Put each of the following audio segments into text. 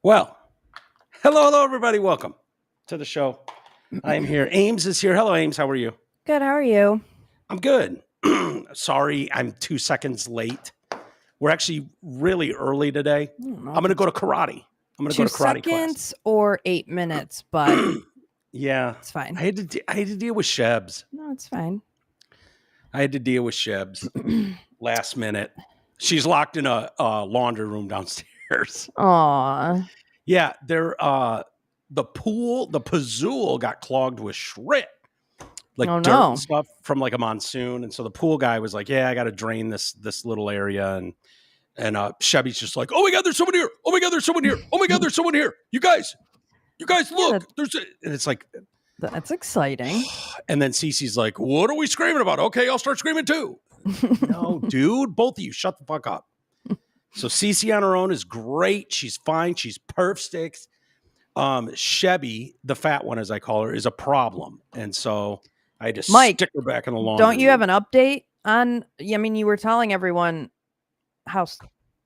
Well, hello, everybody. Welcome to the show. I am here. Ames is here. Hello, Ames. How are you? Good. How are you? I'm good. Sorry, I'm 2 seconds late. We're actually really early today. I'm going to go to karate. I'm going to go to karate 2 seconds class. or 8 minutes, but Yeah, it's fine. I had to deal with Shebs. No, it's fine. I had to deal with Shebs last minute. She's locked in a laundry room downstairs. Aw. Yeah, the Pazzool got clogged with shit. Like dirt and stuff from like a monsoon. And so the pool guy was like, yeah, I got to drain this little area. And Chevy's just like, oh my God, there's someone here. Oh my God, there's someone here. Oh my God, there's someone here. You guys look. And it's like, that's exciting. And then Cece's like, what are we screaming about? Okay, I'll start screaming too. No, dude, both of you, shut the fuck up. So Cece on her own is great. She's fine. She's perfect. Chevy, the fat one, as I call her, is a problem. And so I had to stick her back in the laundry Don't you have an update on, I mean, you were telling everyone how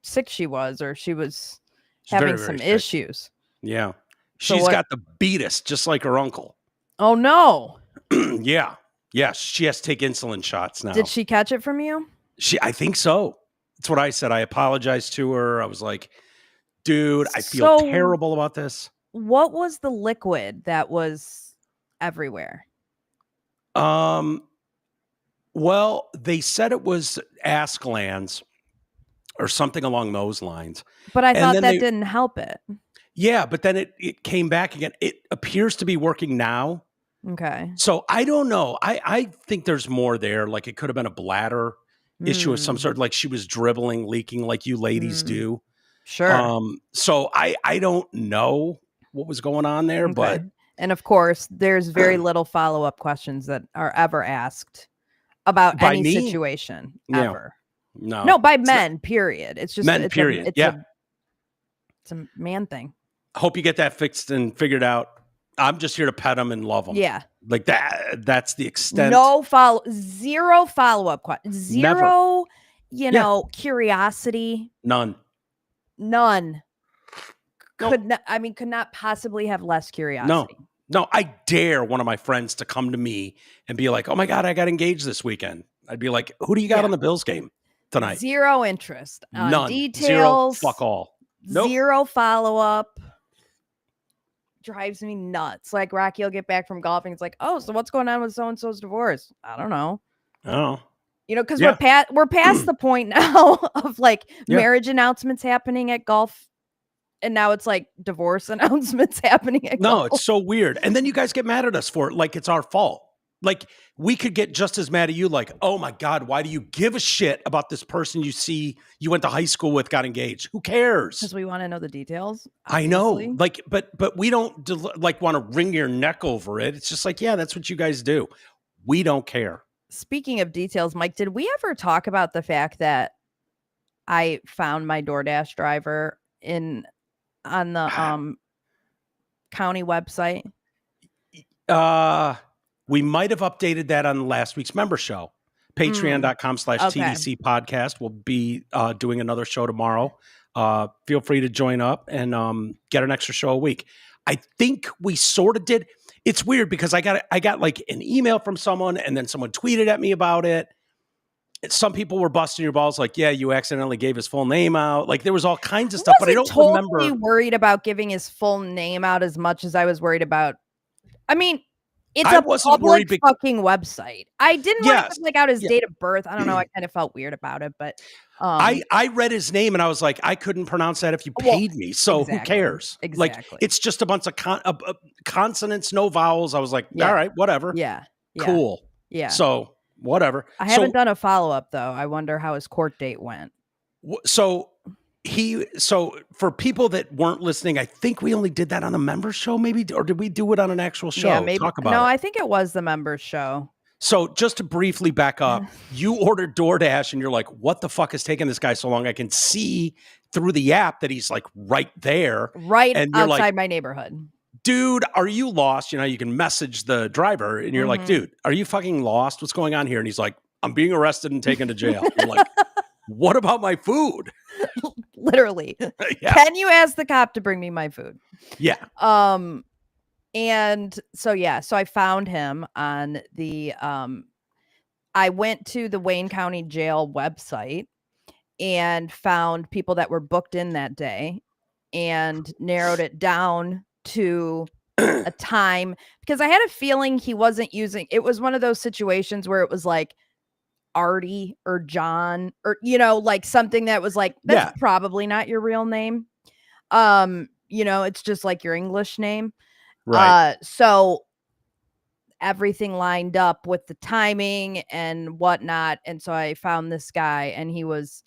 sick she was, or she's having some issues. Yeah. She's got the beatus, just like her uncle. Oh, no. Yeah. Yeah. She has to take insulin shots now. Did she catch it from you? I think so. That's what I said. I apologized to her. I was like, dude, I feel terrible about this. What was the liquid that was everywhere? Well, they said it was ass glands or something along those lines. But I thought that didn't help it. Yeah, but then it came back again. It appears to be working now. Okay. So I don't know. I think there's more there. Like it could have been a bladder issue of some sort. Like she was dribbling, leaking like you ladies do. Sure. So I don't know what was going on there, but. And of course, there's very little follow-up questions that are ever asked about any situation ever. No, by men, period. It's just men, period. It's a man thing. I hope you get that fixed and figured out. I'm just here to pet them and love them. Yeah. Like that's the extent. Zero follow-up questions. Zero, curiosity. None. Could not possibly have less curiosity. No, I dare one of my friends to come to me and be like, oh my God, I got engaged this weekend. I'd be like, who do you got on the Bills game tonight? Zero interest. None. Details. Zero. Fuck all. Zero follow-up. Drives me nuts. Like Rocky will get back from golfing. It's like, oh, so what's going on with so-and-so's divorce? I don't know. Oh. Because we're past the point now of like marriage announcements happening at golf. And now it's like divorce announcements happening at golf. No, it's so weird. And then you guys get mad at us for it like it's our fault. Like we could get just as mad at you like, oh my God, why do you give a shit about this person you went to high school with got engaged? Who cares? Because we want to know the details. Obviously. I know. Like, but we don't want to wring your neck over it. It's just like, yeah, that's what you guys do. We don't care. Speaking of details, Mike, did we ever talk about the fact that I found my DoorDash driver on the county website? We might have updated that on last week's member show. Patreon.com/TDC Podcast. We'll be doing another show tomorrow. Feel free to join up and get an extra show a week. I think we sort of did. It's weird because I got like an email from someone and then someone tweeted at me about it. Some people were busting your balls like, yeah, you accidentally gave his full name out. Like there was all kinds of stuff, but I don't remember. I wasn't worried about giving his full name out as much as I was worried about. I mean, it's a public fucking website. I didn't want to click out his date of birth. I don't know. I kind of felt weird about it, but I read his name and I was like, I couldn't pronounce that if you paid me. So who cares? Exactly. Like it's just a bunch of consonants, no vowels. I was like, all right, whatever. Yeah. Cool. Yeah. So whatever. I haven't done a follow-up though. I wonder how his court date went. So for people that weren't listening, I think we only did that on the members show maybe, or did we do it on an actual show? Yeah, maybe. Talk about No, it. I think it was the members show. So just to briefly back up, you ordered DoorDash and you're like, what the fuck is taking this guy so long? I can see through the app that he's like right there. Right and you're outside like, my neighborhood. Dude, are you lost? You can message the driver and you're like, dude, are you fucking lost? What's going on here? And he's like, I'm being arrested and taken to jail. You're like, what about my food? Literally. Yeah. Can you ask the cop to bring me my food? Yeah. And so I found him on the I went to the Wayne County Jail website and found people that were booked in that day and narrowed it down to a time, because I had a feeling he wasn't using, it was one of those situations where it was like Artie or John or, like something that was like, that's probably not your real name. It's just like your English name. Right. So everything lined up with the timing and whatnot. And so I found this guy, and he was,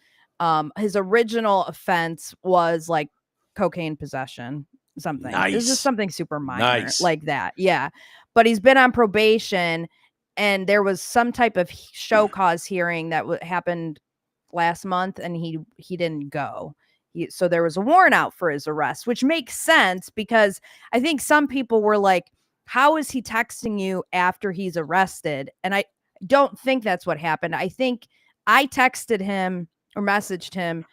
his original offense was like cocaine possession, something. Nice. This is something super minor like that. Yeah. But he's been on probation, and there was some type of show cause hearing that happened last month, and he didn't go. So there was a warrant out for his arrest, which makes sense, because I think some people were like, how is he texting you after he's arrested? And I don't think that's what happened. I think I texted him or messaged him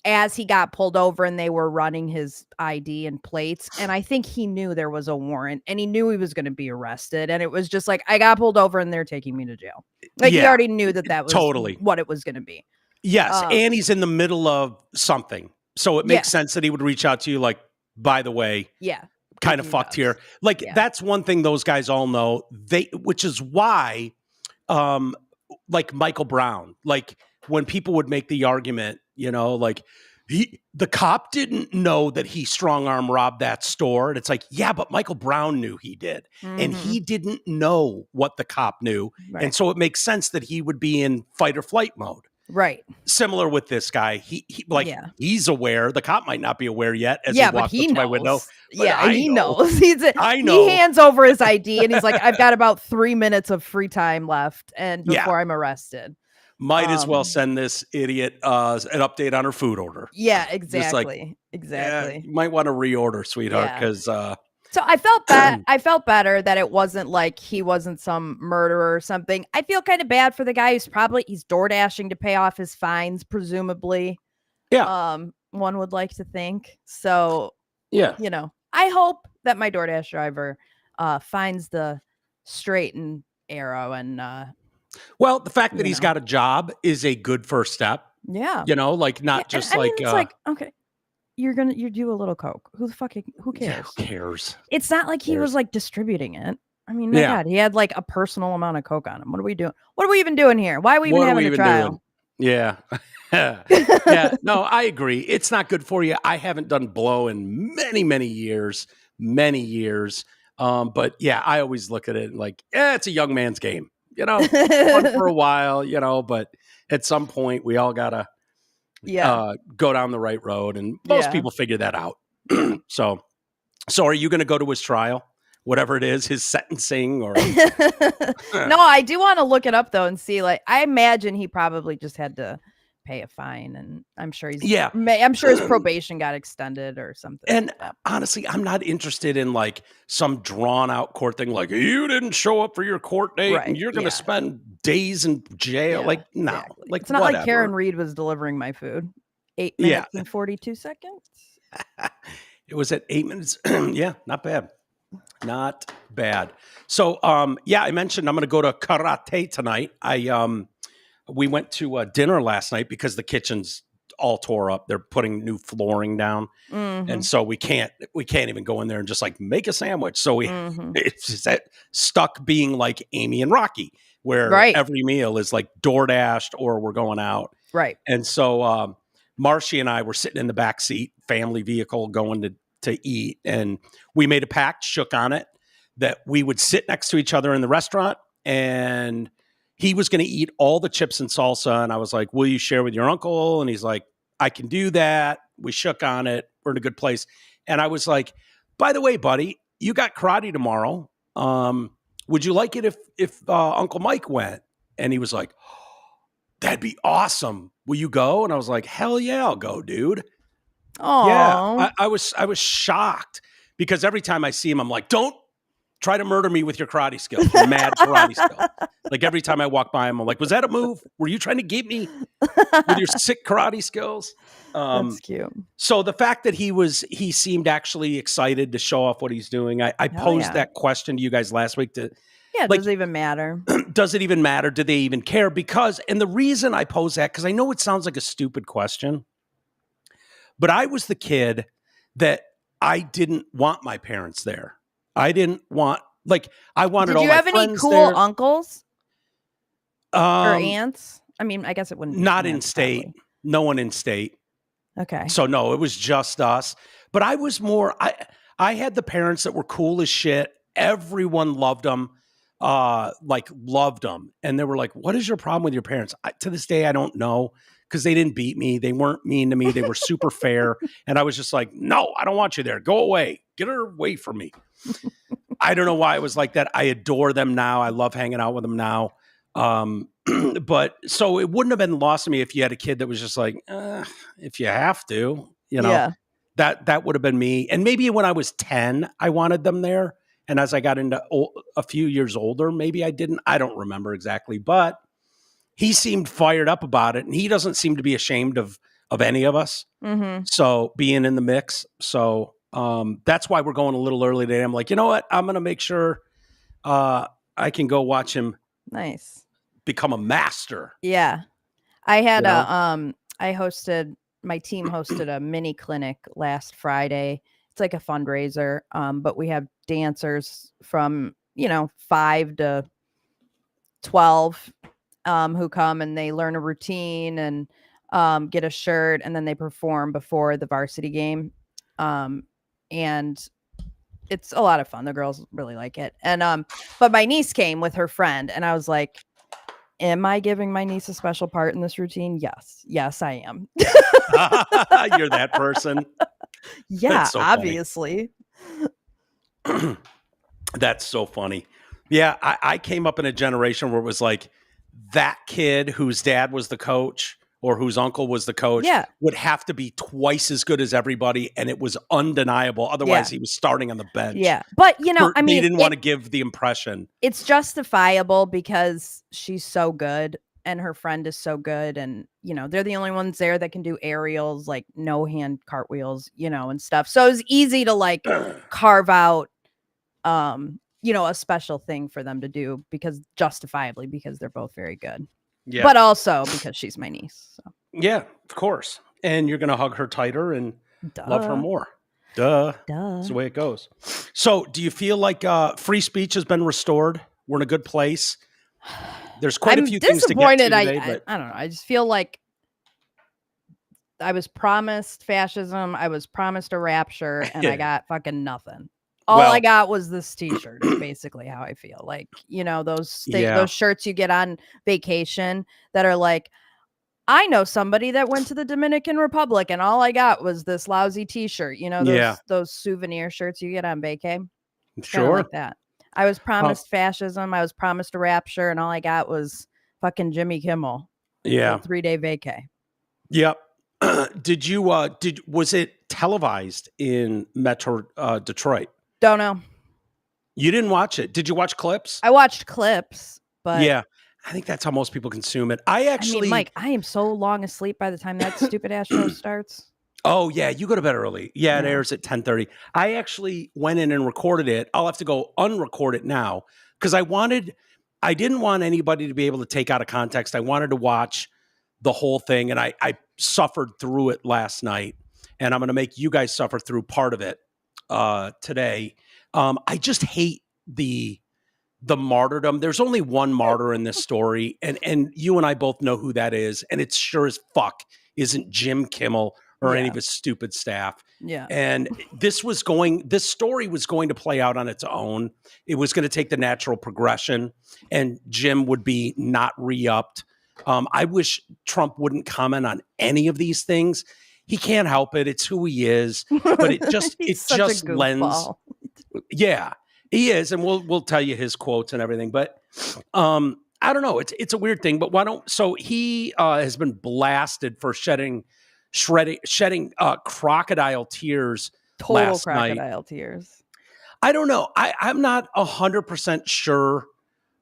as he got pulled over and they were running his ID and plates. And I think he knew there was a warrant, and he knew he was going to be arrested. And it was just like, I got pulled over and they're taking me to jail. Like he already knew that was totally what it was going to be. Yes. And he's in the middle of something. So it makes sense that he would reach out to you like, by the way, kind of fucked here. Like that's one thing those guys all know, which is why, like Michael Brown, like when people would make the argument, like the cop didn't know that he strong arm robbed that store. And it's like, yeah, but Michael Brown knew he did. Mm-hmm. And he didn't know what the cop knew. Right. And so it makes sense that he would be in fight or flight mode. Right. Similar with this guy. He's aware. The cop might not be aware yet as he walks up to my window. He knows. I know. He hands over his ID and he's like, I've got about 3 minutes of free time left and before I'm arrested. Might as well send this idiot an update on her food order. Yeah, exactly. Exactly. You might want to reorder, sweetheart, because so I felt bad. I felt better that it wasn't like he wasn't some murderer or something. I feel kind of bad for the guy he's door dashing to pay off his fines, presumably. Yeah. One would like to think. So, yeah, I hope that my DoorDash driver finds the straight and arrow and well, the fact that he's got a job is a good first step. Yeah. Not just like it's like, okay. You do a little coke. Who cares? Yeah, who cares? It's not like he was like distributing it. I mean, my God, he had like a personal amount of coke on him. What are we doing? What are we even doing here? Why are we even having a trial? Yeah. Yeah. No, I agree. It's not good for you. I haven't done blow in many, many years. But yeah, I always look at it like, it's a young man's game. Fun for a while, but at some point we all gotta go down the right road, and most people figure that out. So are you going to go to his trial, whatever it is, his sentencing, or? No, I do want to look it up though and see. Like, I imagine he probably just had to pay a fine, and I'm sure I'm sure his probation got extended or something. And honestly, I'm not interested in like some drawn out court thing. Like, you didn't show up for your court date, and you're going to spend days in jail. Like, no, like it's not like Karen Reed was delivering my food. 8 minutes and 42 seconds. It was at 8 minutes. Yeah, not bad. Not bad. So, I mentioned I'm going to go to karate tonight. We went to dinner last night because the kitchen's all tore up. They're putting new flooring down. Mm-hmm. And so we can't even go in there and just like make a sandwich. So it's just stuck being like Amy and Rocky, where every meal is like DoorDashed or we're going out. Right. And so Marcy and I were sitting in the back seat, family vehicle, going to eat. And we made a pact, shook on it, that we would sit next to each other in the restaurant, and he was going to eat all the chips and salsa. And I was like, will you share with your uncle? And he's like, I can do that. We shook on it. We're in a good place. And I was like, by the way, buddy, you got karate tomorrow. Would you like it if Uncle Mike went? And he was like, that'd be awesome. Will you go? And I was like, hell yeah, I'll go, dude. Oh, yeah. I was shocked because every time I see him, I'm like, don't try to murder me with your karate skills, your mad karate skills. Like every time I walk by him, I'm like, was that a move? Were you trying to get me with your sick karate skills? That's cute. So the fact that he seemed actually excited to show off what he's doing. I posed that question to you guys last week. Does it even matter? Does it even matter? Do they even care? And the reason I pose that, because I know it sounds like a stupid question, but I was the kid that I didn't want my parents there. I didn't want, I wanted all my friends there. Did you have any cool uncles or aunts? I mean, I guess it wouldn't be not in state. Probably. No one in state. Okay. So no, it was just us. But I was more, I had the parents that were cool as shit. Everyone loved them, loved them. And they were like, what is your problem with your parents? To this day, I don't know, because they didn't beat me. They weren't mean to me. They were super fair. And I was just like, no, I don't want you there. Go away. Get her away from me. I don't know why it was like that. I adore them now. I love hanging out with them now. But so it wouldn't have been lost to me if you had a kid that was just like, if you have to, that would have been me. And maybe when I was 10, I wanted them there. And as I got into a few years older, maybe I didn't. I don't remember exactly, but he seemed fired up about it. And he doesn't seem to be ashamed of any of us. Mm-hmm. So being in the mix. So that's why we're going a little early today. I'm like, you know what? I'm going to make sure I can go watch him. Nice. Become a master. Yeah. I had my team hosted a mini clinic last Friday. It's like a fundraiser. But we have dancers from, 5 to 12 who come and they learn a routine and get a shirt, and then they perform before the varsity game. And it's a lot of fun. The girls really like it. And but my niece came with her friend, and I was like, am I giving my niece a special part in this routine? Yes, I am. You're that person. Yeah, so obviously. That's so funny. Yeah, I came up in a generation where it was like that kid whose dad was the coach or whose uncle was the coach would have to be twice as good as everybody, and it was undeniable. Otherwise, he was starting on the bench. Yeah, but they didn't want to give the impression. It's justifiable because she's so good and her friend is so good, and they're the only ones there that can do aerials, like no hand cartwheels, and stuff. So it's easy to carve out, a special thing for them to do justifiably because they're both very good. Yeah. But also because she's my niece. So. Yeah, of course. And you're going to hug her tighter and love her more. Duh. That's the way it goes. So do you feel like free speech has been restored? We're in a good place. There's quite a few things to get to today. But I don't know. I just feel like I was promised fascism. I was promised a rapture, and I got fucking nothing. All I got was this t-shirt is basically how I feel. Like, those shirts you get on vacation that are like, I know somebody that went to the Dominican Republic and all I got was this lousy t-shirt. Those souvenir shirts you get on vacay. Sure. Like that. I was promised fascism. I was promised a rapture, and all I got was fucking Jimmy Kimmel. Yeah. 3-day vacay. Yep. Was it televised in Metro Detroit? Don't know. You didn't watch it. Did you watch clips? I watched clips, but yeah, I think that's how most people consume it. I mean, Mike, I am so long asleep by the time that stupid ass show starts. Oh yeah, you go to bed early. Yeah, it airs at 10:30. I actually went in and recorded it. I'll have to go unrecord it now because I didn't want anybody to be able to take out of context. I wanted to watch the whole thing, and I suffered through it last night, and I'm going to make you guys suffer through part of it today. I just hate the martyrdom. There's only one martyr in this story, and you and I both know who that is, and it's sure as fuck isn't Jim Kimmel or any of his stupid staff. Yeah. And this story was going to play out on its own. It was going to take the natural progression, and Jim would be not re-upped. I wish Trump wouldn't comment on any of these things. He can't help it. It's who he is. But it just lends. Yeah, he is. And we'll tell you his quotes and everything. But I don't know. It's a weird thing. But so he has been blasted for shedding crocodile tears. Total crocodile tears. I don't know. I'm not 100% sure.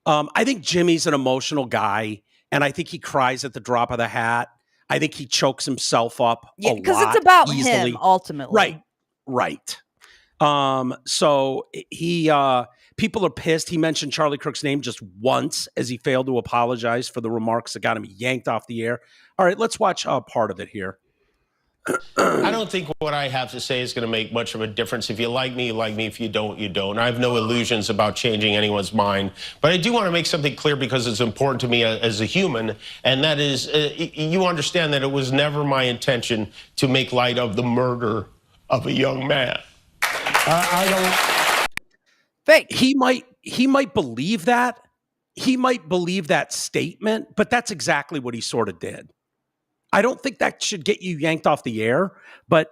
I think Jimmy's an emotional guy, and I think he cries at the drop of the hat. I think he chokes himself up a lot because it's about easily. him ultimately. Right. So he people are pissed. He mentioned Charlie Kirk's name just once as he failed to apologize for the remarks that got him yanked off the air. All right, let's watch part of it here. I don't think what I have to say is going to make much of a difference. If you like me, you like me. If you don't, you don't. I have no illusions about changing anyone's mind. But I do want to make something clear because it's important to me as a human, and that is you understand that it was never my intention to make light of the murder of a young man. I don't. Fake. He might believe that. He might believe that statement, but that's exactly what he sort of did. I don't think that should get you yanked off the air, but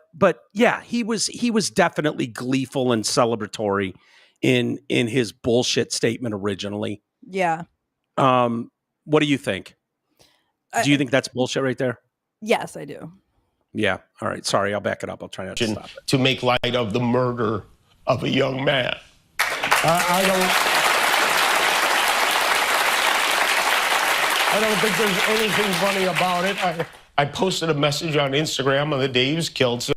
yeah, he was definitely gleeful and celebratory in his bullshit statement originally. Yeah. What do you think? Do you think that's bullshit right there? Yes, I do. Yeah. All right. Sorry, I'll back it up. I'll try not to stop it. To make light of the murder of a young man. I don't think there's anything funny about it. I posted a message on Instagram on the day he was killed. So.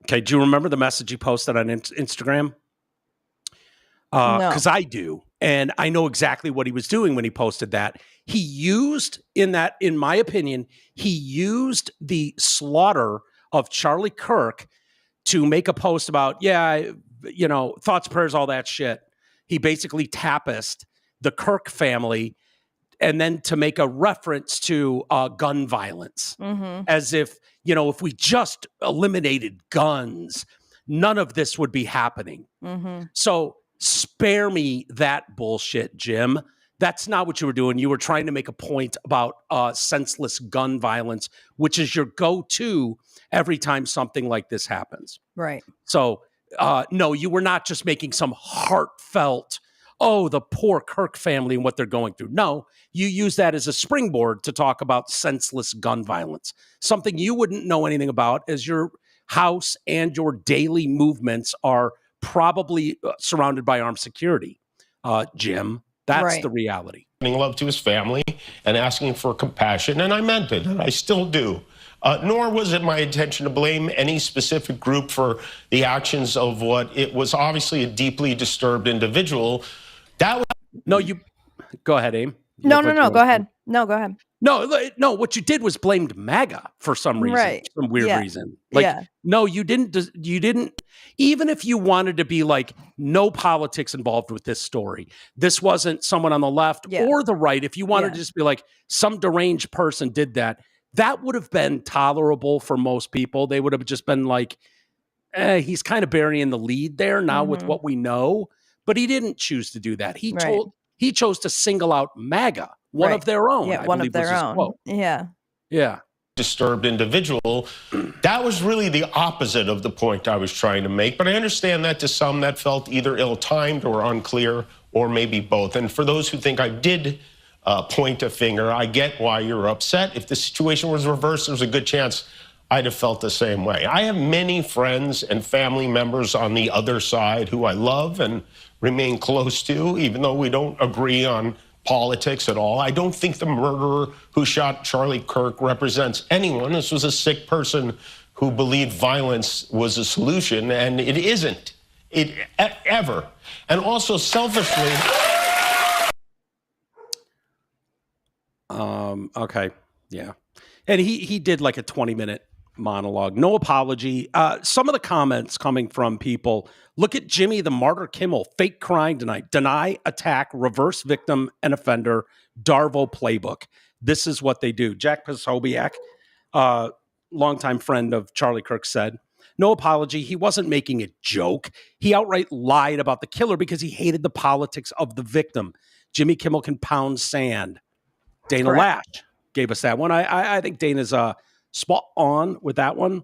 Okay, do you remember the message you posted on Instagram? No. Because I do, and I know exactly what he was doing when he posted that. He used, in my opinion, he used the slaughter of Charlie Kirk to make a post about, thoughts, prayers, all that shit. He basically tapased the Kirk family, and then to make a reference to gun violence, as if, if we just eliminated guns, none of this would be happening. So spare me that bullshit, Jim. That's not what you were doing. You were trying to make a point about senseless gun violence, which is your go-to every time something like this happens. Right. So, no, you were not just making some heartfelt, the poor Kirk family and what they're going through. No, you use that as a springboard to talk about senseless gun violence, something you wouldn't know anything about, as your house and your daily movements are probably surrounded by armed security. Jim, that's the reality. Love to his family and asking for compassion, and I meant it, and I still do. Nor was it my intention to blame any specific group for the actions of what it was obviously a deeply disturbed individual. Go ahead, Aim. No, go ahead. No, go ahead. No, what you did was blamed MAGA for some reason, some weird reason. No, you didn't, even if you wanted to be like, no politics involved with this story. This wasn't someone on the left or the right. If you wanted to just be like, some deranged person did that, that would have been tolerable for most people. They would have just been like, he's kind of burying the lead there now with what we know. But he didn't choose to do that. He chose to single out MAGA, one of their own. Yeah, one of their own. Quote. Yeah. Disturbed individual. That was really the opposite of the point I was trying to make. But I understand that to some that felt either ill-timed or unclear, or maybe both. And for those who think I did point a finger, I get why you're upset. If the situation was reversed, there's a good chance I'd have felt the same way. I have many friends and family members on the other side who I love and remain close to, even though we don't agree on politics at all. I don't think the murderer who shot Charlie Kirk represents anyone. This was a sick person who believed violence was a solution, and it isn't. Ever. And also selfishly. Okay. Yeah. And he did like a 20-minute monologue. No apology. Some of the comments coming from people: look at Jimmy the Martyr Kimmel, fake crying tonight, deny, attack, reverse victim and offender, Darvo playbook. This is what they do. Jack Posobiec, longtime friend of Charlie Kirk, said, no apology. He wasn't making a joke. He outright lied about the killer because he hated the politics of the victim. Jimmy Kimmel can pound sand. Dana Lash gave us that one. I think Dana's spot on with that one.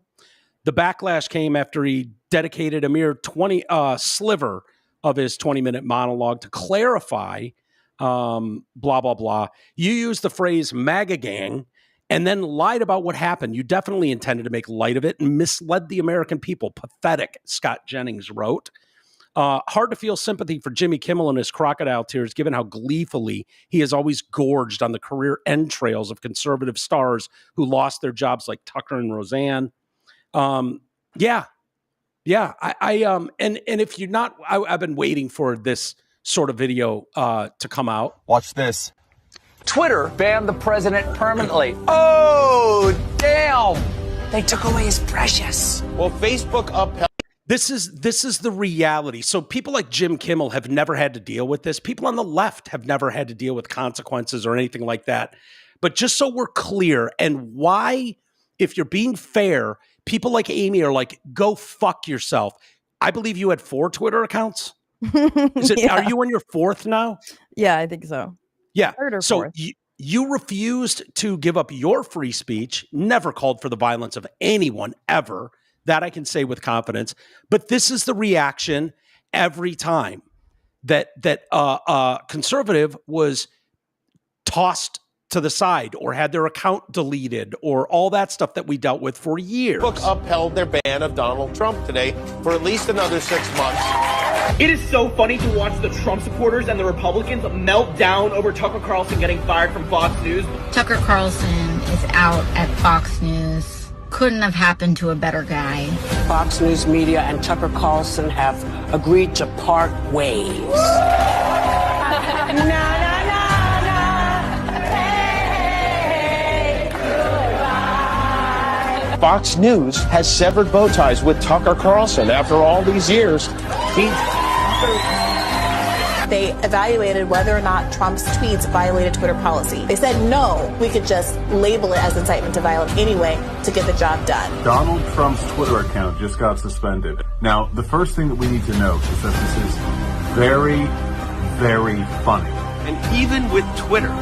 The backlash came after he dedicated a mere 20 sliver of his 20-minute monologue to clarify blah, blah, blah. You used the phrase MAGA gang and then lied about what happened. You definitely intended to make light of it and misled the American people. Pathetic, Scott Jennings wrote. Hard to feel sympathy for Jimmy Kimmel and his crocodile tears, given how gleefully he has always gorged on the career entrails of conservative stars who lost their jobs like Tucker and Roseanne. Yeah. And if you're not, I've been waiting for this sort of video to come out. Watch this. Twitter banned the president permanently. Oh, damn. They took away his precious. Well, Facebook upheld. This is the reality. So people like Jim Kimmel have never had to deal with this. People on the left have never had to deal with consequences or anything like that. But just so we're clear, and why, if you're being fair, people like Amy are like, go fuck yourself. I believe you had 4 Twitter accounts. Are you on your 4th now? Yeah, I think so. Yeah. 3rd or 4th. So you refused to give up your free speech, never called for the violence of anyone ever. That I can say with confidence. But this is the reaction every time that conservative was tossed to the side or had their account deleted or all that stuff that we dealt with for years. Facebook upheld their ban of Donald Trump today for at least another 6 months. It is so funny to watch the Trump supporters and the Republicans melt down over Tucker Carlson getting fired from Fox News. Tucker Carlson is out at Fox News. Couldn't have happened to a better guy. Fox News Media and Tucker Carlson have agreed to part ways. Fox News has severed bow ties with Tucker Carlson after all these years. They evaluated whether or not Trump's tweets violated Twitter policy. They said no, we could just label it as incitement to violence anyway to get the job done. Donald Trump's Twitter account just got suspended. Now, the first thing that we need to note is that this is very, very funny. And even with Twitter,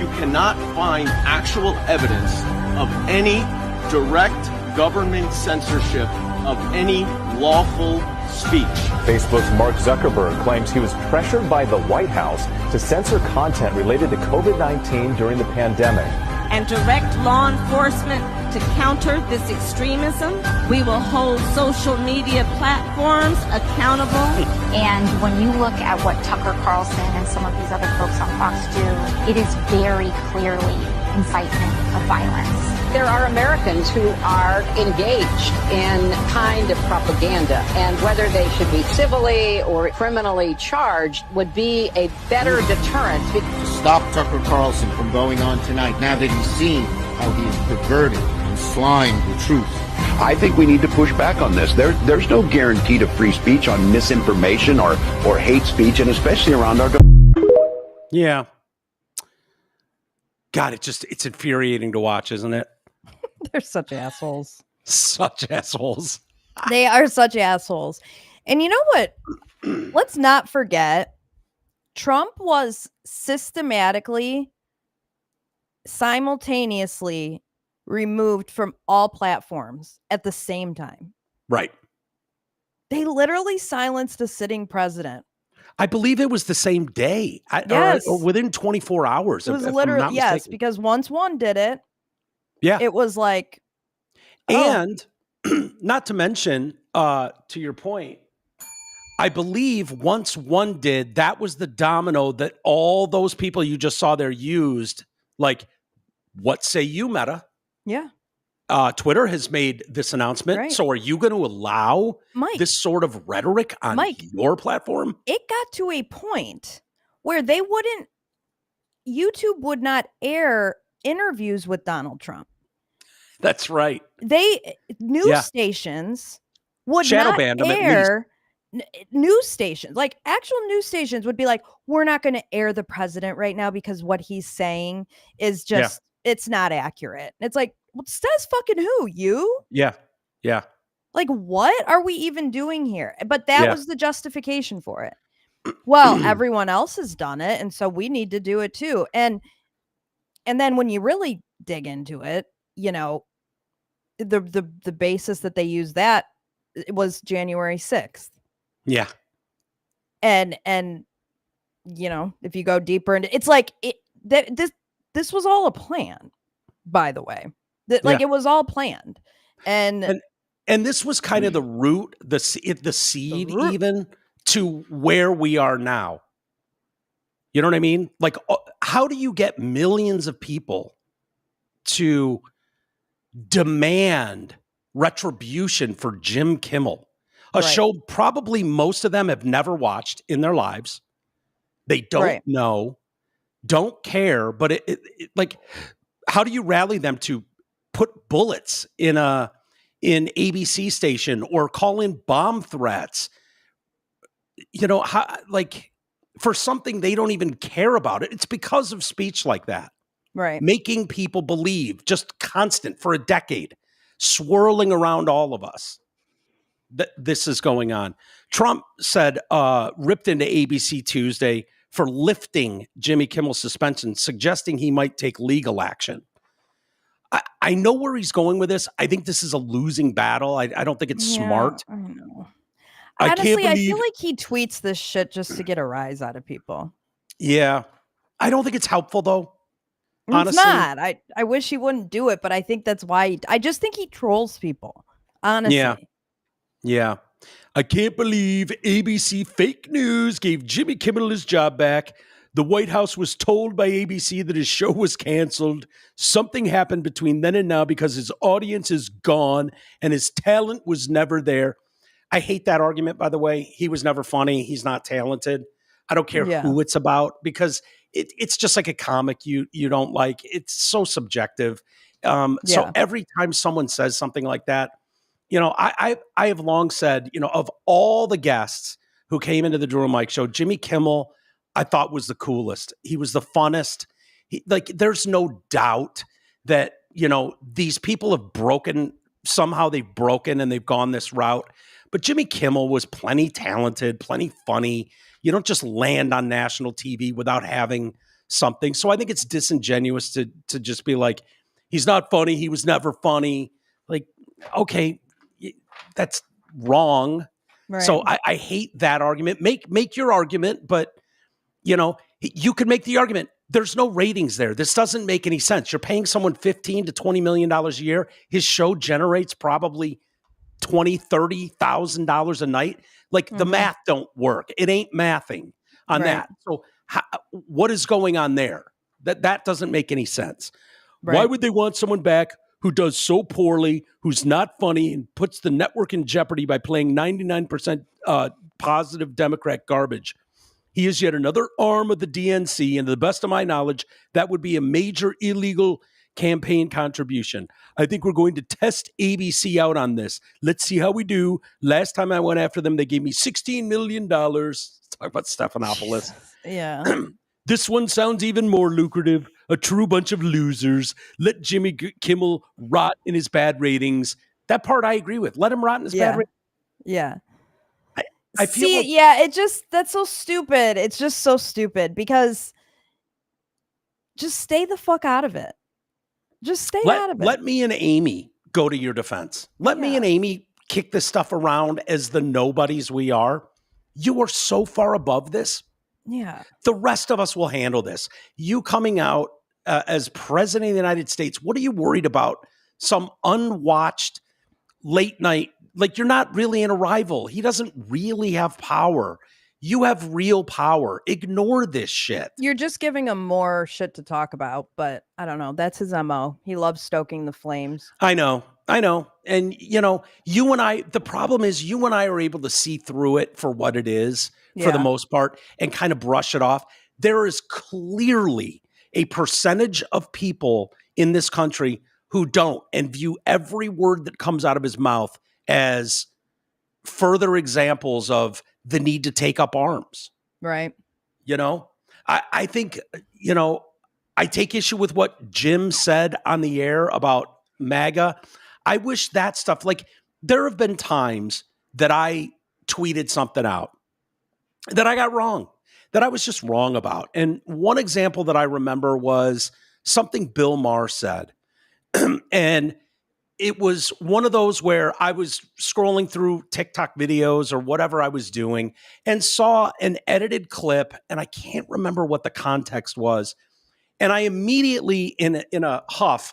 you cannot find actual evidence of any direct government censorship of any lawful speech. Facebook's Mark Zuckerberg claims he was pressured by the White House to censor content related to COVID-19 during the pandemic. And direct law enforcement to counter this extremism. We will hold social media platforms accountable. And when you look at what Tucker Carlson and some of these other folks on Fox do, it is very clearly incitement of violence. There are Americans who are engaged in kind of propaganda, and whether they should be civilly or criminally charged would be a better deterrent. To stop Tucker Carlson from going on tonight, now that he's seen how he is perverted and slying the truth. I think we need to push back on this. There's no guarantee to free speech on misinformation or hate speech, and especially around our... Yeah. God, it's infuriating to watch, isn't it? They're such assholes. Such assholes. They are such assholes. And you know what? Let's not forget, Trump was systematically, simultaneously removed from all platforms at the same time. Right. They literally silenced a sitting president. I believe it was the same day. Yes. Or within 24 hours. It was literally, yes, because once one did it, yeah, it was like, and not to mention, to your point, I believe once one did, that was the domino that all those people you just saw there used. Like, what say you, Meta? Yeah. Twitter has made this announcement. Right. So are you going to allow this sort of rhetoric on your platform? It got to a point where YouTube would not air interviews with Donald Trump. That's right. News stations would not air news stations. Like actual news stations would be like, we're not going to air the president right now because what he's saying is just, it's not accurate. It's like, well, says fucking who? You? Yeah. Yeah. Like, what are we even doing here? But that was the justification for it. Well, everyone else has done it, and so we need to do it too. And then when you really dig into it, you know, the basis that they used that it was January 6th. Yeah. And you know, if you go deeper into it's like this was all a plan, by the way. It was all planned. And this was kind of the root, the seed even to where we are now. You know what I mean? Like, how do you get millions of people to demand retribution for Jim Kimmel, a show probably most of them have never watched in their lives? They don't know, don't care, but it like, how do you rally them to put bullets in ABC station or call in bomb threats? You know, how, like, for something they don't even care about it. It's because of speech like that. Right. Making people believe, just constant for a decade, swirling around all of us that this is going on. Trump said, ripped into ABC Tuesday for lifting Jimmy Kimmel's suspension, suggesting he might take legal action. I know where he's going with this. I think this is a losing battle. I don't think it's smart. I know. Honestly, I feel like he tweets this shit just to get a rise out of people. Yeah. I don't think it's helpful, though. Honestly. It's not. I wish he wouldn't do it, but I think that's why. I just think he trolls people. Honestly. Yeah. I can't believe ABC fake news gave Jimmy Kimmel his job back. The White House was told by ABC that his show was canceled. Something happened between then and now because his audience is gone and his talent was never there. I hate that argument, by the way. He was never funny. He's not talented. I don't care who it's about, because it's just like a comic you don't like. It's so subjective. So every time someone says something like that, you know, I have long said, you know, of all the guests who came into the Drew and Mike show, Jimmy Kimmel, I thought was the coolest. He was the funnest. There's no doubt that, you know, these people have broken. Somehow they've broken and they've gone this route. But Jimmy Kimmel was plenty talented, plenty funny. You don't just land on national TV without having something. So I think it's disingenuous to just be like, he's not funny. He was never funny. Like, okay, that's wrong. Right. So I hate that argument. Make your argument, but, you know, you could make the argument. There's no ratings there. This doesn't make any sense. You're paying someone $15 to $20 million a year. His show generates probably $20,000, $30,000 a night. Like, the math don't work. It ain't mathing on that. So what is going on there? That doesn't make any sense. Right. Why would they want someone back who does so poorly, who's not funny, and puts the network in jeopardy by playing 99% positive Democrat garbage? He is yet another arm of the DNC, and to the best of my knowledge, that would be a major illegal campaign contribution. I think we're going to test ABC out on this. Let's see how we do. Last time I went after them, they gave me $16 million. Talk about Stephanopoulos. Yeah. This one sounds even more lucrative. A true bunch of losers. Let Jimmy Kimmel rot in his bad ratings. That part I agree with. Let him rot in his bad ratings. Yeah. I feel that's so stupid. It's just so stupid, because just stay the fuck out of it. Just stay out of it. Let me and Amy go to your defense. Let me and Amy kick this stuff around as the nobodies we are. You are so far above this. Yeah. The rest of us will handle this. You coming out as president of the United States, what are you worried about? Some unwatched late night, like, you're not really an arrival. He doesn't really have power. You have real power. Ignore this shit. You're just giving him more shit to talk about, but I don't know. That's his MO. He loves stoking the flames. I know. And, you know, you and I, the problem is you and I are able to see through it for what it is, for the most part, and kind of brush it off. There is clearly a percentage of people in this country who don't, and view every word that comes out of his mouth as further examples of the need to take up arms. Right. You know, I think, you know, I take issue with what Jim said on the air about MAGA. I wish that stuff, like, there have been times that I tweeted something out that I got wrong, that I was just wrong about. And one example that I remember was something Bill Maher said. And it was one of those where I was scrolling through TikTok videos or whatever I was doing and saw an edited clip, and I can't remember what the context was. And I immediately, in a huff,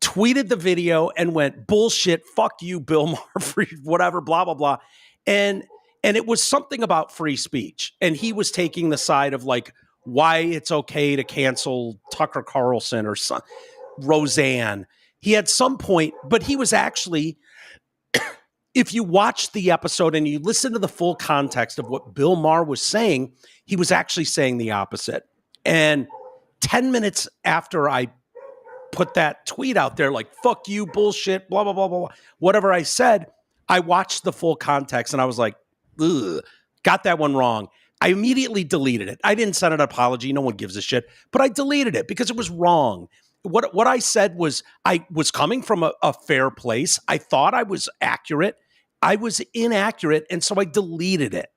tweeted the video and went, bullshit, fuck you, Bill Maher, for whatever, blah, blah, blah. And And it was something about free speech. And he was taking the side of like why it's okay to cancel Tucker Carlson or Roseanne. He had some point, but he was actually, if you watch the episode and you listen to the full context of what Bill Maher was saying, he was actually saying the opposite. And 10 minutes after I put that tweet out there, like, fuck you, bullshit, blah, blah, blah, blah, whatever I said, I watched the full context and I was like, ugh, got that one wrong. I immediately deleted it. I didn't send an apology. No one gives a shit, but I deleted it because it was wrong. What I said was I was coming from a fair place. I thought I was accurate. I was inaccurate. And so I deleted it.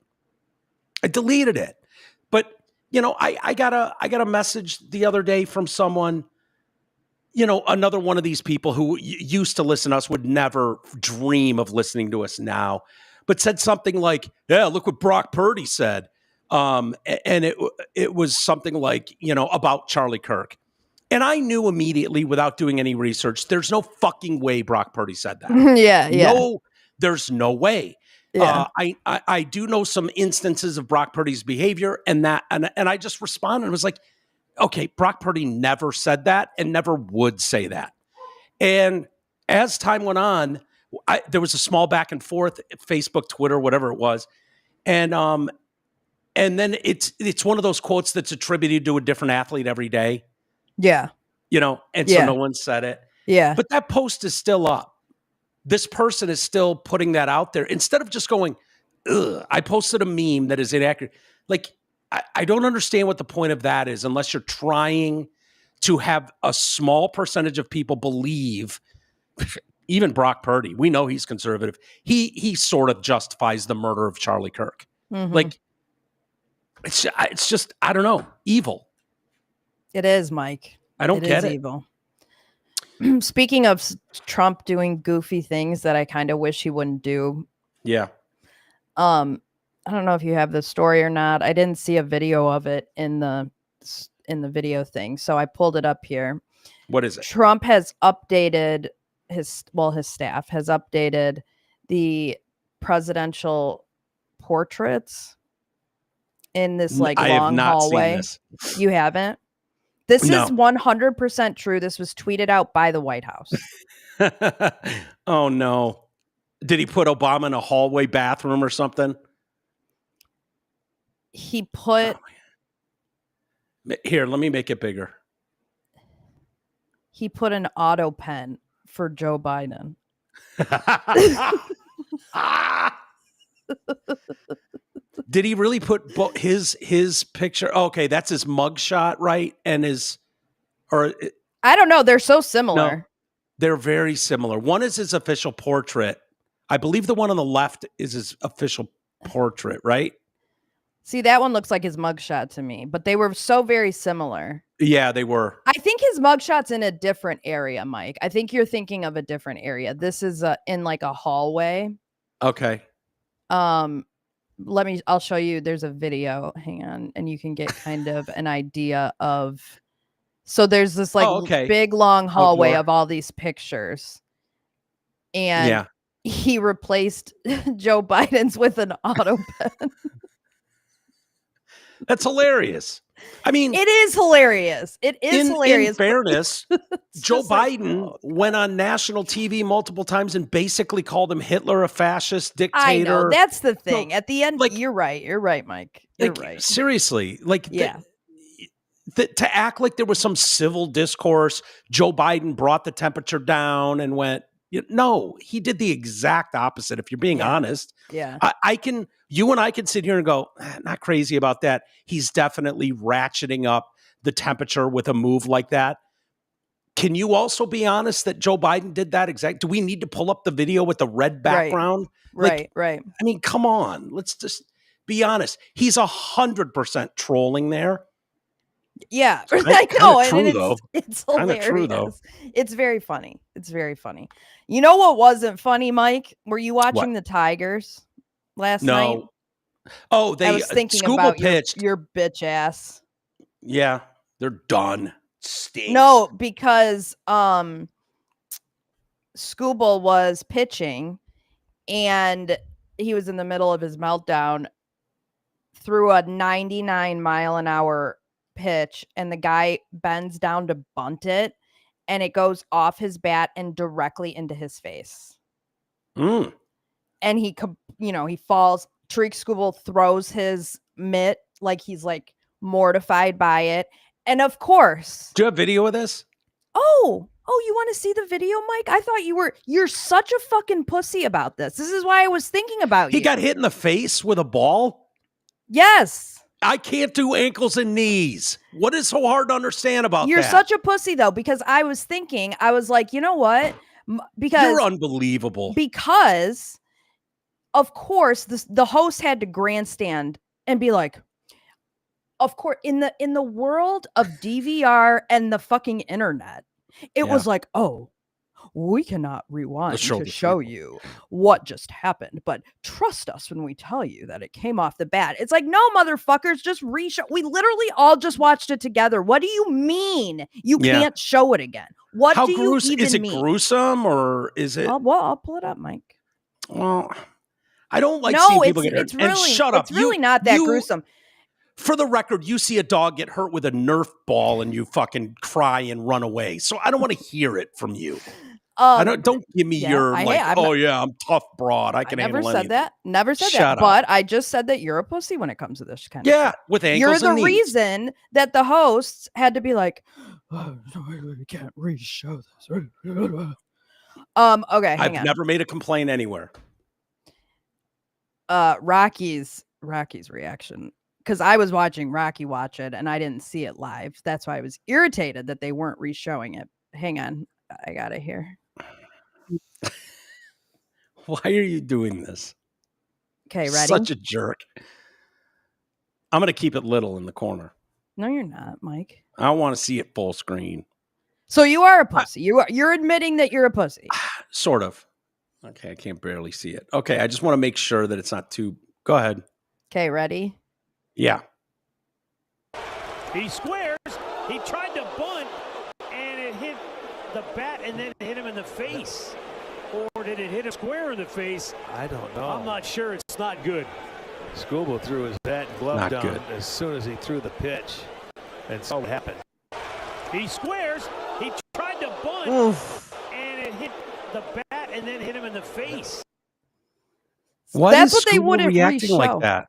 But, you know, I got a message the other day from someone, you know, another one of these people who used to listen to us would never dream of listening to us now, but said something like, yeah, look what Brock Purdy said. And it was something like, you know, about Charlie Kirk. And I knew immediately without doing any research, there's no fucking way Brock Purdy said that. Yeah. No, there's no way. Yeah. I do know some instances of Brock Purdy's behavior and I just responded and was like, okay, Brock Purdy never said that and never would say that. And as time went on, there was a small back and forth, Facebook, Twitter, whatever it was. And then it's one of those quotes that's attributed to a different athlete every day. Yeah. You know, and so no one said it. Yeah. But that post is still up. This person is still putting that out there instead of just going, ugh, I posted a meme that is inaccurate. Like, I don't understand what the point of that is unless you're trying to have a small percentage of people believe, even Brock Purdy, we know he's conservative. He sort of justifies the murder of Charlie Kirk. Mm-hmm. Like, it's just, I don't know, evil. It is, Mike. I don't get it. Evil. Speaking of Trump doing goofy things that I kind of wish he wouldn't do. Yeah. I don't know if you have the story or not. I didn't see a video of it in the video thing, so I pulled it up here. What is it? Trump has updated his staff has updated the presidential portraits in this like long hallway. You haven't? This is 100% true. This was tweeted out by the White House. Oh no. Did he put Obama in a hallway bathroom or something? He put... Here, let me make it bigger. He put an auto pen for Joe Biden. Did he really put his picture? Okay, that's his mugshot, right? And I don't know. They're so similar. No, they're very similar. One is his official portrait. I believe the one on the left is his official portrait, right? See, that one looks like his mugshot to me, but they were so very similar. Yeah, they were. I think his mugshot's in a different area, Mike. I think you're thinking of a different area. This is in like a hallway. Okay. I'll show you. There's a video. Hang on. And you can get kind of an idea of, so there's this like big long hallway of all these pictures. And he replaced Joe Biden's with an auto pen. That's hilarious. I mean, it is hilarious. It is hilarious. In fairness, Joe Biden went on national TV multiple times and basically called him Hitler, a fascist dictator. I know. That's the thing. So, at the end, like, you're right. You're right, Mike. You're right. Seriously. Like, to act like there was some civil discourse, Joe Biden brought the temperature down and went, no, he did the exact opposite. If you're being honest, you and I can sit here and go, not crazy about that. He's definitely ratcheting up the temperature with a move like that. Can you also be honest that Joe Biden did that exact? Do we need to pull up the video with the red background? Right. I mean, come on. Let's just be honest. He's 100% trolling there. Yeah, I know. True, though. It's hilarious. True, though. It's very funny. It's very funny. You know what wasn't funny, Mike? Were you watching the Tigers last night? Oh, I was thinking about your bitch ass. Yeah, they're done. Stinks. No, because Skubal was pitching, and he was in the middle of his meltdown, threw a 99-mile-an-hour pitch, and the guy bends down to bunt it, and it goes off his bat and directly into his face. And he falls. Tariq Skubal throws his mitt like he's like mortified by it. And of course, do you have video of this? Oh, you want to see the video, Mike? I thought you're such a fucking pussy about this. This is why I was thinking about you. He got hit in the face with a ball? Yes. I can't do ankles and knees. What is so hard to understand about that? You're such a pussy, though, because I was thinking, I was like, you know what? Because you're unbelievable. Because, of course, the host had to grandstand and be like, of course, in the world of DVR and the fucking internet, it was like, oh, we cannot rewind to show you what just happened, but trust us when we tell you that it came off the bat. It's like, no, motherfuckers, just re-show. We literally all just watched it together. What do you mean you can't show it again? How do you even is it mean? Gruesome or is it? I'll pull it up, Mike. Well, I don't like seeing people get hurt. It's really, and shut up. It's really not that gruesome. For the record, you see a dog get hurt with a Nerf ball and you fucking cry and run away. So I don't want to hear it from you. Don't give me your I'm tough broad. I can handle anything. Never said that. But I just said that you're a pussy when it comes to this kind of shit. With ankles You're and the knees. reason that the hosts had to be like, oh, we can't re-show this. Okay, I've never made a complaint anywhere. Rocky's reaction. Because I was watching Rocky watch it and I didn't see it live. That's why I was irritated that they weren't re-showing it. Hang on. I got it here. Why are you doing this? Okay, ready? Such a jerk. I'm going to keep it little in the corner. No, you're not, Mike. I want to see it full screen. So you are a pussy. You're admitting that you're a pussy. Sort of. Okay, I can't barely see it. Okay, I just want to make sure that it's not too... Go ahead. Okay, ready? Yeah. He squares. He tried to bunt, and it hit the bat and then hit him in the face. Or did it hit him square in the face? I don't know. I'm not sure. It's not good. Skubal threw his bat and glove down as soon as he threw the pitch and saw what happened. He squares. He tried to bunt, and it hit the bat and then hit him in the face. That's what they would have reacting like that.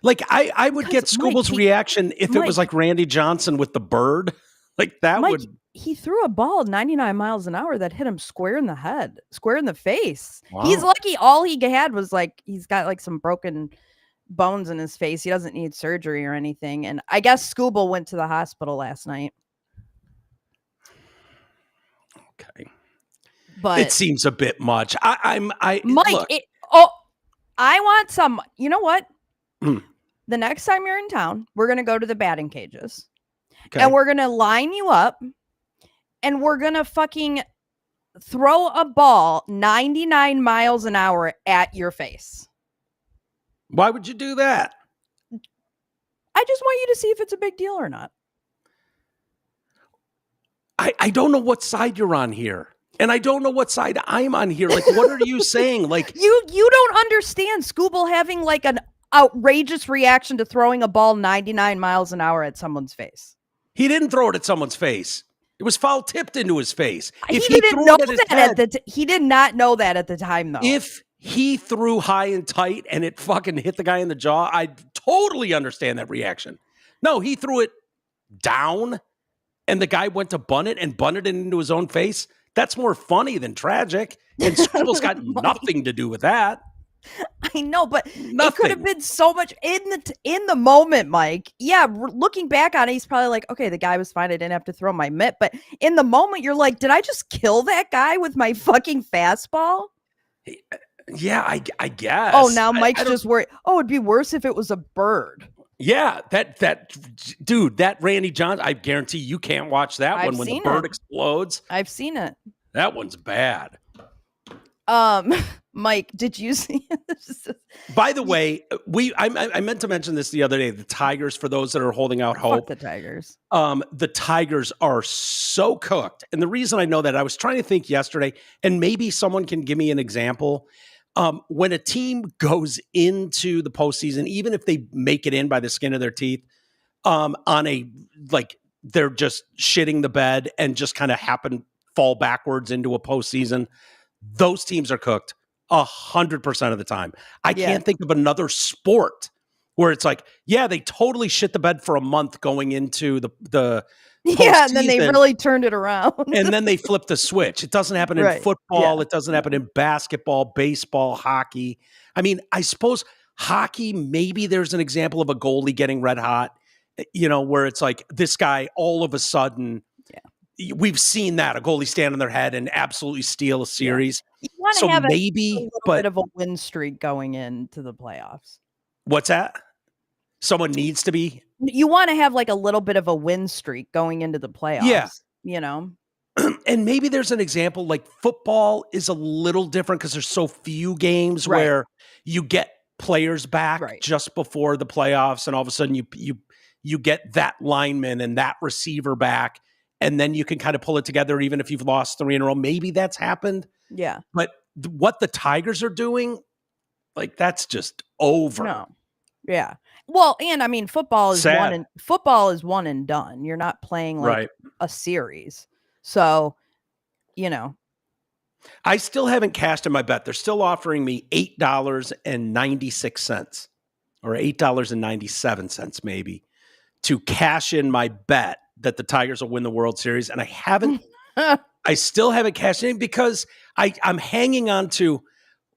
Like I would get Skubal's reaction if it was like Randy Johnson with the bird. Like that would. He threw a ball 99 miles an hour that hit him square in the head, square in the face. Wow. He's lucky. All he had was like he's got like some broken bones in his face. He doesn't need surgery or anything. And I guess Skubal went to the hospital last night. Okay, but it seems a bit much. Mike. Look. I want some. You know what? The next time you're in town, we're going to go to the batting cages and we're going to line you up and we're going to fucking throw a ball 99 miles an hour at your face. Why would you do that? I just want you to see if it's a big deal or not. I don't know what side you're on here. And I don't know what side I'm on here. Like, what are you saying? Like you don't understand Skubal having like an outrageous reaction to throwing a ball 99 miles an hour at someone's face. He didn't throw it at someone's face. It was foul tipped into his face. He didn't know that he did not know that at the time, though. If he threw high and tight and it fucking hit the guy in the jaw, I'd totally understand that reaction. No, he threw it down and the guy went to bunt it and bunted it into his own face. That's more funny than tragic. And Skubal's got nothing to do with that. I know, but it could have been so much in the moment, Mike. Yeah, looking back on it, he's probably like, okay, the guy was fine. I didn't have to throw my mitt. But in the moment, you're like, did I just kill that guy with my fucking fastball? Yeah, I guess. Oh, now Mike's just worried. Oh, it'd be worse if it was a bird. Yeah, that dude, that Randy Johnson, I guarantee you can't watch that one when the bird explodes. I've seen it. That one's bad. Mike, did you see it? By the way, I meant to mention this the other day. The Tigers, for those that are holding out hope. Fuck the Tigers. The Tigers are so cooked. And the reason I know that, I was trying to think yesterday, and maybe someone can give me an example. when a team goes into the postseason, even if they make it in by the skin of their teeth, they're just shitting the bed and just kind of fall backwards into a postseason, those teams are cooked 100% of the time. I can't think of another sport where it's like, they totally shit the bed for a month going into the and then they really turned it around. And then they flipped the switch. It doesn't happen in football. It doesn't happen in basketball, baseball, hockey. I mean, I suppose hockey, maybe there's an example of a goalie getting red hot, where it's like this guy all of a sudden, we've seen that, a goalie stand on their head and absolutely steal a series. You want to have a little bit of a win streak going into the playoffs. What's that? Someone needs to be. You want to have like a little bit of a win streak going into the playoffs. Yeah. And maybe there's an example like football is a little different because there's so few games where you get players back just before the playoffs, and all of a sudden you get that lineman and that receiver back, and then you can kind of pull it together even if you've lost 3 in a row. Maybe that's happened. Yeah. But what the Tigers are doing, like, that's just over. No. Yeah. Well, and I mean, football is one and done. You're not playing like a series. So, I still haven't cashed in my bet. They're still offering me $8.96 or $8.97 maybe to cash in my bet that the Tigers will win the World Series. And I haven't, I still haven't cashed in because I'm hanging on to,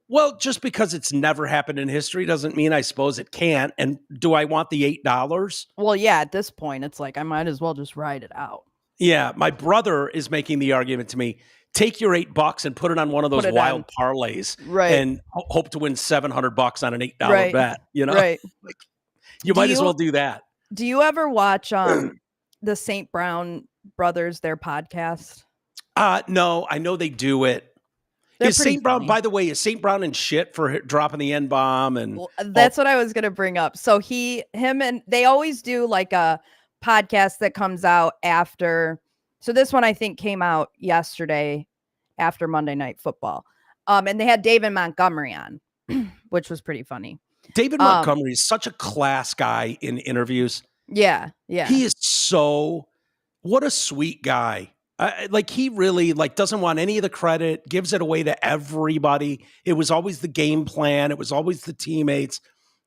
well, just because it's never happened in history doesn't mean I suppose it can't. And do I want the $8? Well, yeah, at this point, it's like I might as well just ride it out. Yeah, my brother is making the argument to me, take your $8 and put it on one of those wild parlays and hope to win $700 on an $8 bet. Like, you might as well do that. Do you ever watch the St. Brown brothers, their podcast? No, I know they do it. Is St. Brown, by the way, is St. Brown in shit for dropping the N-bomb? And that's what I was going to bring up. So they always do like a podcast that comes out after. So this one I think came out yesterday after Monday Night Football. And they had David Montgomery on, which was pretty funny. David Montgomery is such a class guy in interviews. Yeah. Yeah. He is what a sweet guy. He really doesn't want any of the credit, gives it away to everybody. It was always the game plan. It was always the teammates.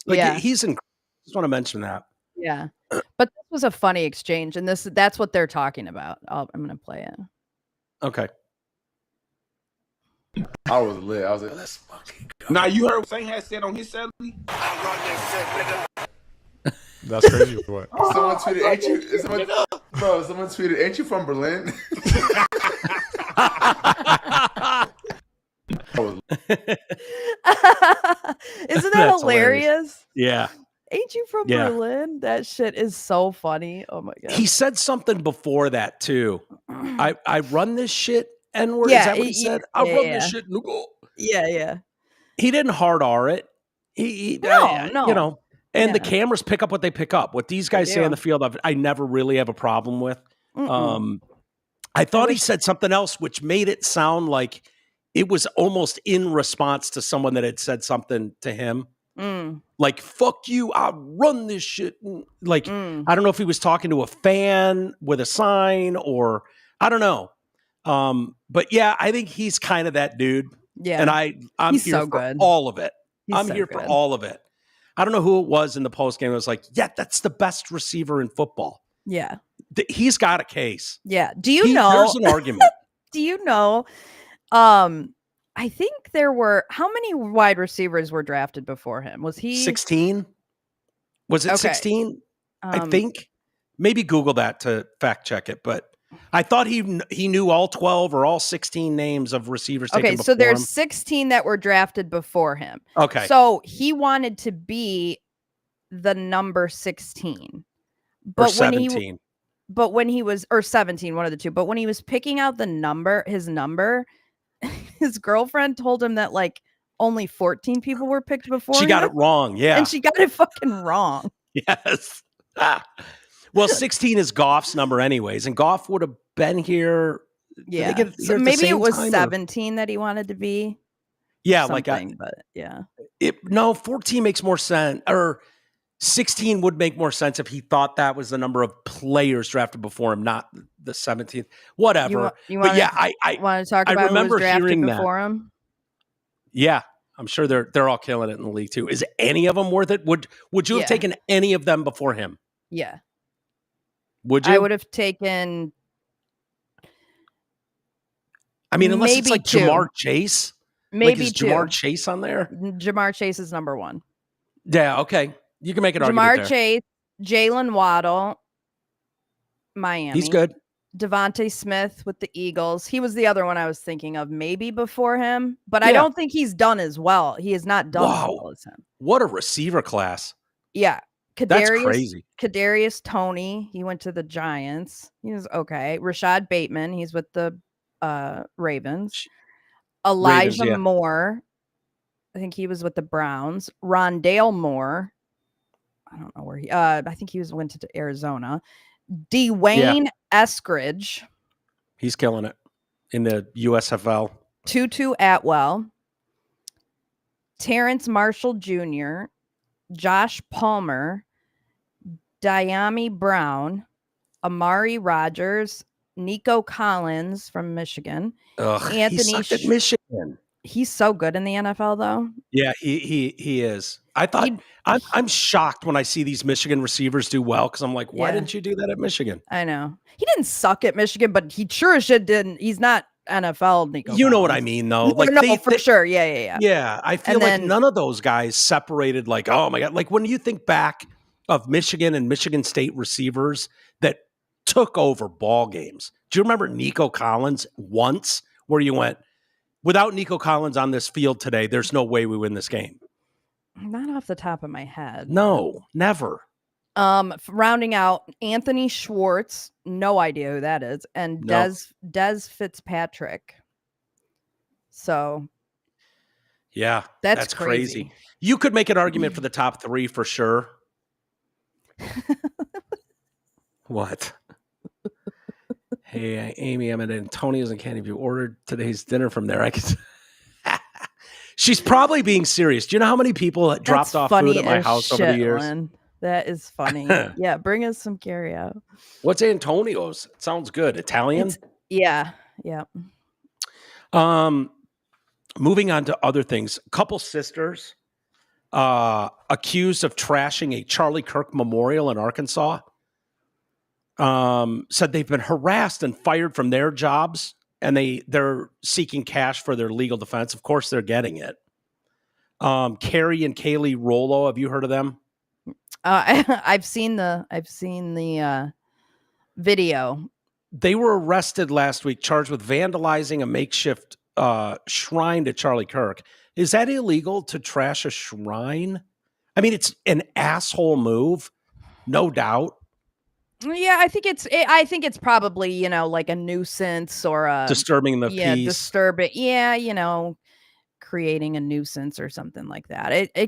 He's incredible. I just want to mention that. Yeah. But this was a funny exchange, and that's what they're talking about. I'm going to play it. Okay. I was lit. I was like, let's fucking go. Now, you heard what Saint had said on his salary? I run this shit, nigga. That's crazy. What? Someone tweeted, ain't you? Someone tweeted, ain't you from Berlin? Isn't that hilarious? Yeah. Ain't you from Berlin? That shit is so funny. Oh my God. He said something before that too. I run this shit N-word. Is that what he said? I run this shit. Yeah, yeah. He didn't hard R it. No. And the cameras pick up what they pick up. What these guys say on the field, I never really have a problem with. I thought he said something else, which made it sound like it was almost in response to someone that had said something to him. Like, fuck you, I run this shit. Like, I don't know if he was talking to a fan with a sign or I don't know. But yeah, I think he's kind of that dude. Yeah. And I'm here for all of it. I'm here for all of it. I don't know who it was in the post game. It was like, yeah, that's the best receiver in football. Yeah. He's got a case. Yeah. Do you know? There's an argument. Do you know? I think there were, how many wide receivers were drafted before him? Was he 16? Was it 16? I think. Maybe Google that to fact check it, but I thought he knew all 12 or all 16 names of receivers taken before him. So there's 16 that were drafted before him. Okay. So he wanted to be the number 16. But or 17. When he was, or 17, one of the two. But when he was picking out his number, his girlfriend told him that like only 14 people were picked before him. She got it wrong. Yeah. And she got it fucking wrong. Yes. Well, 16 is Goff's number anyways, and Goff would have been here. Yeah. So maybe it was 17 that he wanted to be. Yeah, but yeah. 14 makes more sense, or 16 would make more sense if he thought that was the number of players drafted before him, not the 17th. Whatever. You want to talk about who was drafted before him? Yeah, I'm sure they're all killing it in the league too. Is any of them worth it? Would you have taken any of them before him? Yeah. Would you? I would have taken. I mean, unless it's like two. Jamar Chase. Maybe is Jamar Chase on there? Jamar Chase is number 1. Yeah, okay. You can make an argument Jamar there. Chase, Jalen Waddle, Miami. He's good. Devontae Smith with the Eagles. He was the other one I was thinking of maybe before him, but I don't think he's done as well. He has not done as well as him. What a receiver class. Yeah. That's crazy. Kadarius Toney, he went to the Giants. He was okay. Rashad Bateman, he's with the Ravens. Elijah Moore, I think he was with the Browns. Rondale Moore, I don't know where he. I think he went to Arizona. Dwayne Eskridge, he's killing it in the USFL. Tutu Atwell, Terrence Marshall Jr., Josh Palmer, Diami Brown, Amari Rogers, Nico Collins from Michigan. Anthony he sucked at Michigan. He's so good in the NFL, though. Yeah, he is. I thought I'm shocked when I see these Michigan receivers do well because I'm like, why didn't you do that at Michigan? I know he didn't suck at Michigan, but he sure as shit didn't. He's not NFL Nico. You Collins. Know what I mean, though? Like no, for sure. Yeah. Yeah, I feel like none of those guys separated. Like, oh my god! Like when you think back of Michigan and Michigan State receivers that took over ball games. Do you remember Nico Collins once where you went, without Nico Collins on this field today, there's no way we win this game? Not off the top of my head. No, never. Rounding out, Anthony Schwartz, no idea who that is, and Des Fitzpatrick. So, yeah, that's crazy. You could make an argument for the top 3 for sure. What? Hey, Amy, I'm at Antonio's in Candy View. Ordered today's dinner from there. I could. She's probably being serious. Do you know how many people dropped off food at my house over the years? Lynn. That is funny. Yeah, bring us some carryout. What's Antonio's? It sounds good. Italian? Yeah. Moving on to other things. A couple sisters accused of trashing a Charlie Kirk memorial in Arkansas. Said they've been harassed and fired from their jobs, and they're seeking cash for their legal defense. Of course, they're getting it. Carrie and Kaylee Rollo, have you heard of them? I've seen the video. They were arrested last week, charged with vandalizing a makeshift shrine to Charlie Kirk. Is that illegal to trash a shrine? I mean, it's an asshole move, no doubt. Yeah, I think it's probably, like a nuisance or disturbing the peace. Creating a nuisance or something like that. I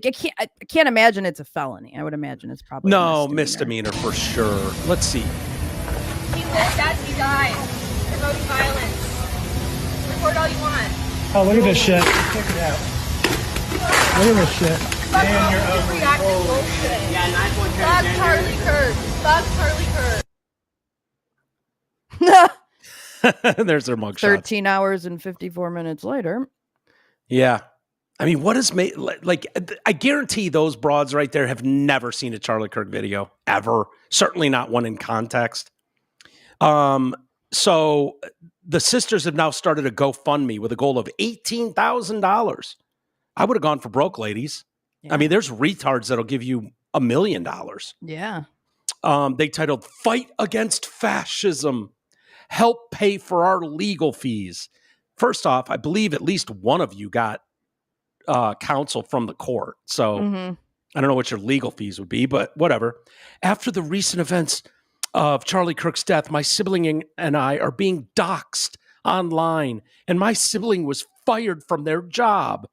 can't imagine it's a felony. I would imagine it's probably misdemeanor for sure. Let's see. He lived as he died, promoting violence. Record all you want. Oh, look at this shit. Check it out. Look at this shit. Man, you're overreacting bullshit. Yeah, 9.10. Fuck Charlie Kirk. Fuck Charlie Kirk. There's their mugshot. 13 hours and 54 minutes later. Yeah. I mean, what is made like? I guarantee those broads right there have never seen a Charlie Kirk video ever. Certainly not one in context. So the sisters have now started a GoFundMe with a goal of $18,000. I would have gone for broke ladies. Yeah. I mean, there's retards that'll give you $1 million. Yeah. They titled "Fight Against Fascism. Help pay for our legal fees." First off, I believe at least one of you got counsel from the court. So I don't know what your legal fees would be, but whatever. After the recent events of Charlie Kirk's death, my sibling and I are being doxxed online, and my sibling was fired from their job.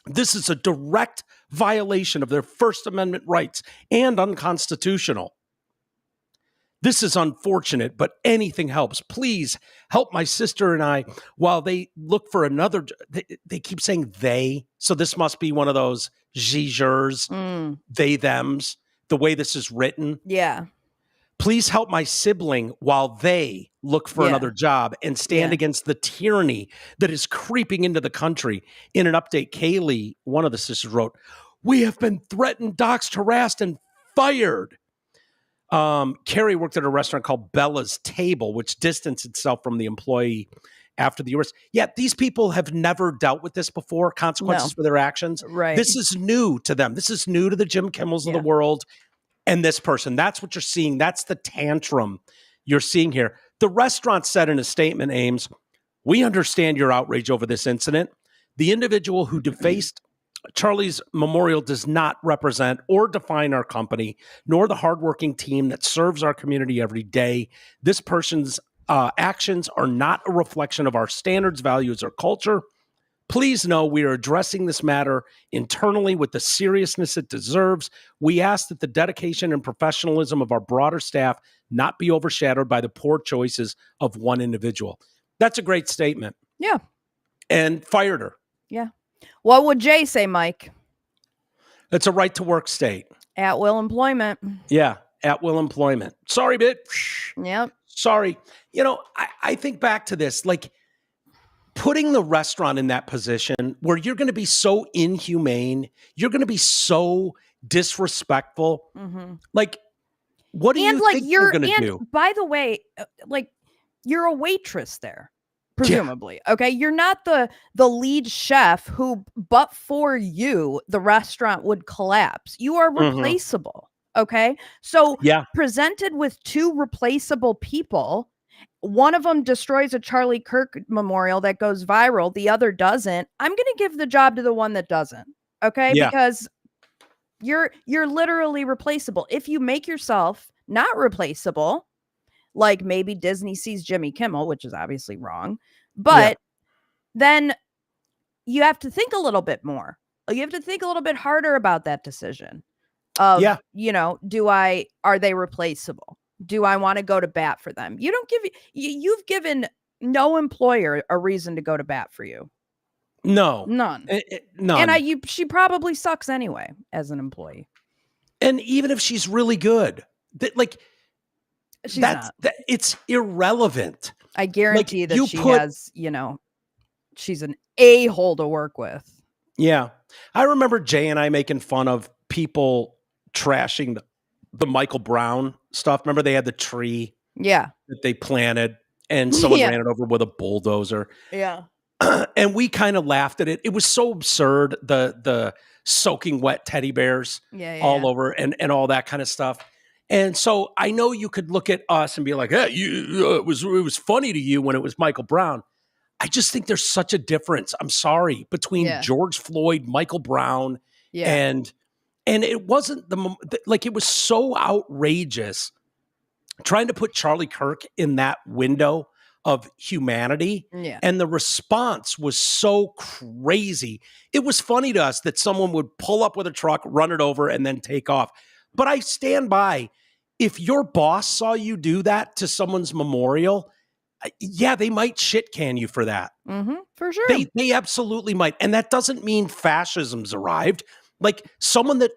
This is a direct violation of their First Amendment rights and unconstitutional. This is unfortunate, but anything helps. Please help my sister and I while they look for another. They keep saying they. So this must be one of those zhers, they, thems, the way this is written. Yeah. Please help my sibling while they look for another job and stand against the tyranny that is creeping into the country. In an update, Kaylee, one of the sisters, wrote, "We have been threatened, doxxed, harassed, and fired." Carrie worked at a restaurant called Bella's Table, which distanced itself from the employee after the arrest. Yeah, these people have never dealt with this before, consequences for their actions. Right. This is new to them. This is new to the Jim Kimmels of the world and this person. That's what you're seeing. That's the tantrum you're seeing here. The restaurant said in a statement, Ames, "We understand your outrage over this incident. The individual who defaced Charlie's memorial does not represent or define our company, nor the hardworking team that serves our community every day. This person's actions are not a reflection of our standards, values, or culture. Please know we are addressing this matter internally with the seriousness it deserves. We ask that the dedication and professionalism of our broader staff not be overshadowed by the poor choices of one individual." That's a great statement. Yeah. And fired her. Yeah. What would Jay say, Mike? It's a right to work state. At will employment. Yeah, at will employment. Sorry, bitch. Yep. Sorry. You know, I think back to this, like putting the restaurant in that position where you're going to be so inhumane, you're going to be so disrespectful. Like, what do you think you're going to do? By the way, like, you're a waitress there. Presumably. Okay. You're not the lead chef who, but for you, the restaurant would collapse. You are replaceable. Okay. So presented with two replaceable people, one of them destroys a Charlie Kirk memorial that goes viral. The other doesn't. I'm going to give the job to the one that doesn't. Okay. Because you're literally replaceable. If you make yourself not replaceable, like maybe Disney sees Jimmy Kimmel, which is obviously wrong, but then you have to think a little bit more. You have to think a little bit harder about that decision of, you know, are they replaceable? Do I want to go to bat for them? You've given no employer a reason to go to bat for you. No, none. None. And she probably sucks anyway as an employee. And even if she's really good, it's irrelevant. I guarantee that has, you know, she's an a-hole to work with. Yeah. I remember Jay and I making fun of people trashing the Michael Brown stuff. Remember they had the tree that they planted and someone ran it over with a bulldozer. Yeah. And we kind of laughed at it. It was so absurd. The soaking wet teddy bears all over and all that kind of stuff. And so I know you could look at us and be like, "Hey, it was funny to you when it was Michael Brown." I just think there's such a difference. I'm sorry, between George Floyd, Michael Brown, and it wasn't it was so outrageous trying to put Charlie Kirk in that window of humanity. And the response was so crazy. It was funny to us that someone would pull up with a truck, run it over, and then take off. But I stand by, if your boss saw you do that to someone's memorial, they might shit can you for that. For sure. They absolutely might. And that doesn't mean fascism's arrived. Like someone that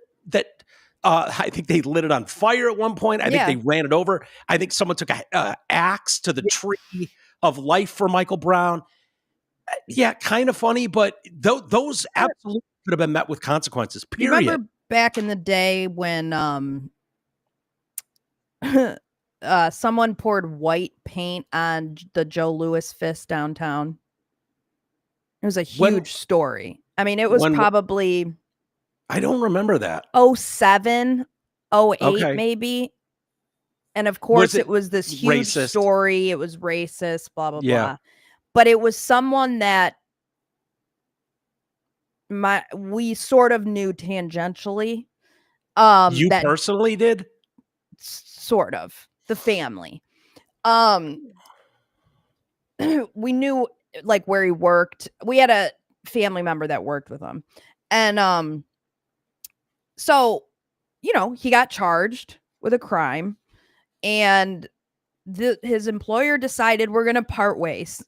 I think they lit it on fire at one point. I think they ran it over. I think someone took an axe to the tree of life for Michael Brown. Kind of funny, but those absolutely could have been met with consequences, period. Remember back in the day when someone poured white paint on the Joe Louis fist downtown? It was a huge story. I mean, it was probably... I don't remember that. 07, 08 maybe. And of course, it was this huge story. It was racist, blah, blah, blah. But it was someone that we sort of knew tangentially. You personally did? Sort of. The family. We knew like where he worked. We had a family member that worked with him. And so, you know, he got charged with a crime. And his employer decided we're going to part ways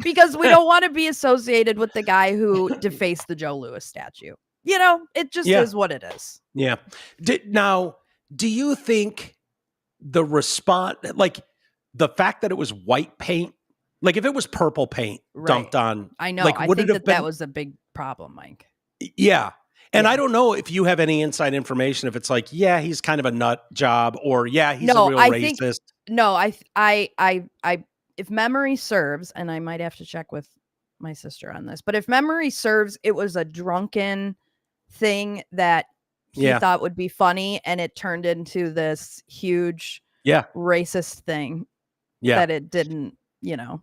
because we don't want to be associated with the guy who defaced the Joe Louis statue. You know, it just is what it is. Yeah. Now, do you think the response, like the fact that it was white paint, like if it was purple paint dumped on, I know, like, I would think it have been, that was a big problem, Mike. Yeah. And I don't know if you have any inside information, if it's like, yeah, he's kind of a nut job, or yeah, he's a real racist. If memory serves, and I might have to check with my sister on this, but if memory serves, it was a drunken thing that he thought would be funny, and it turned into this huge racist thing that it didn't, you know.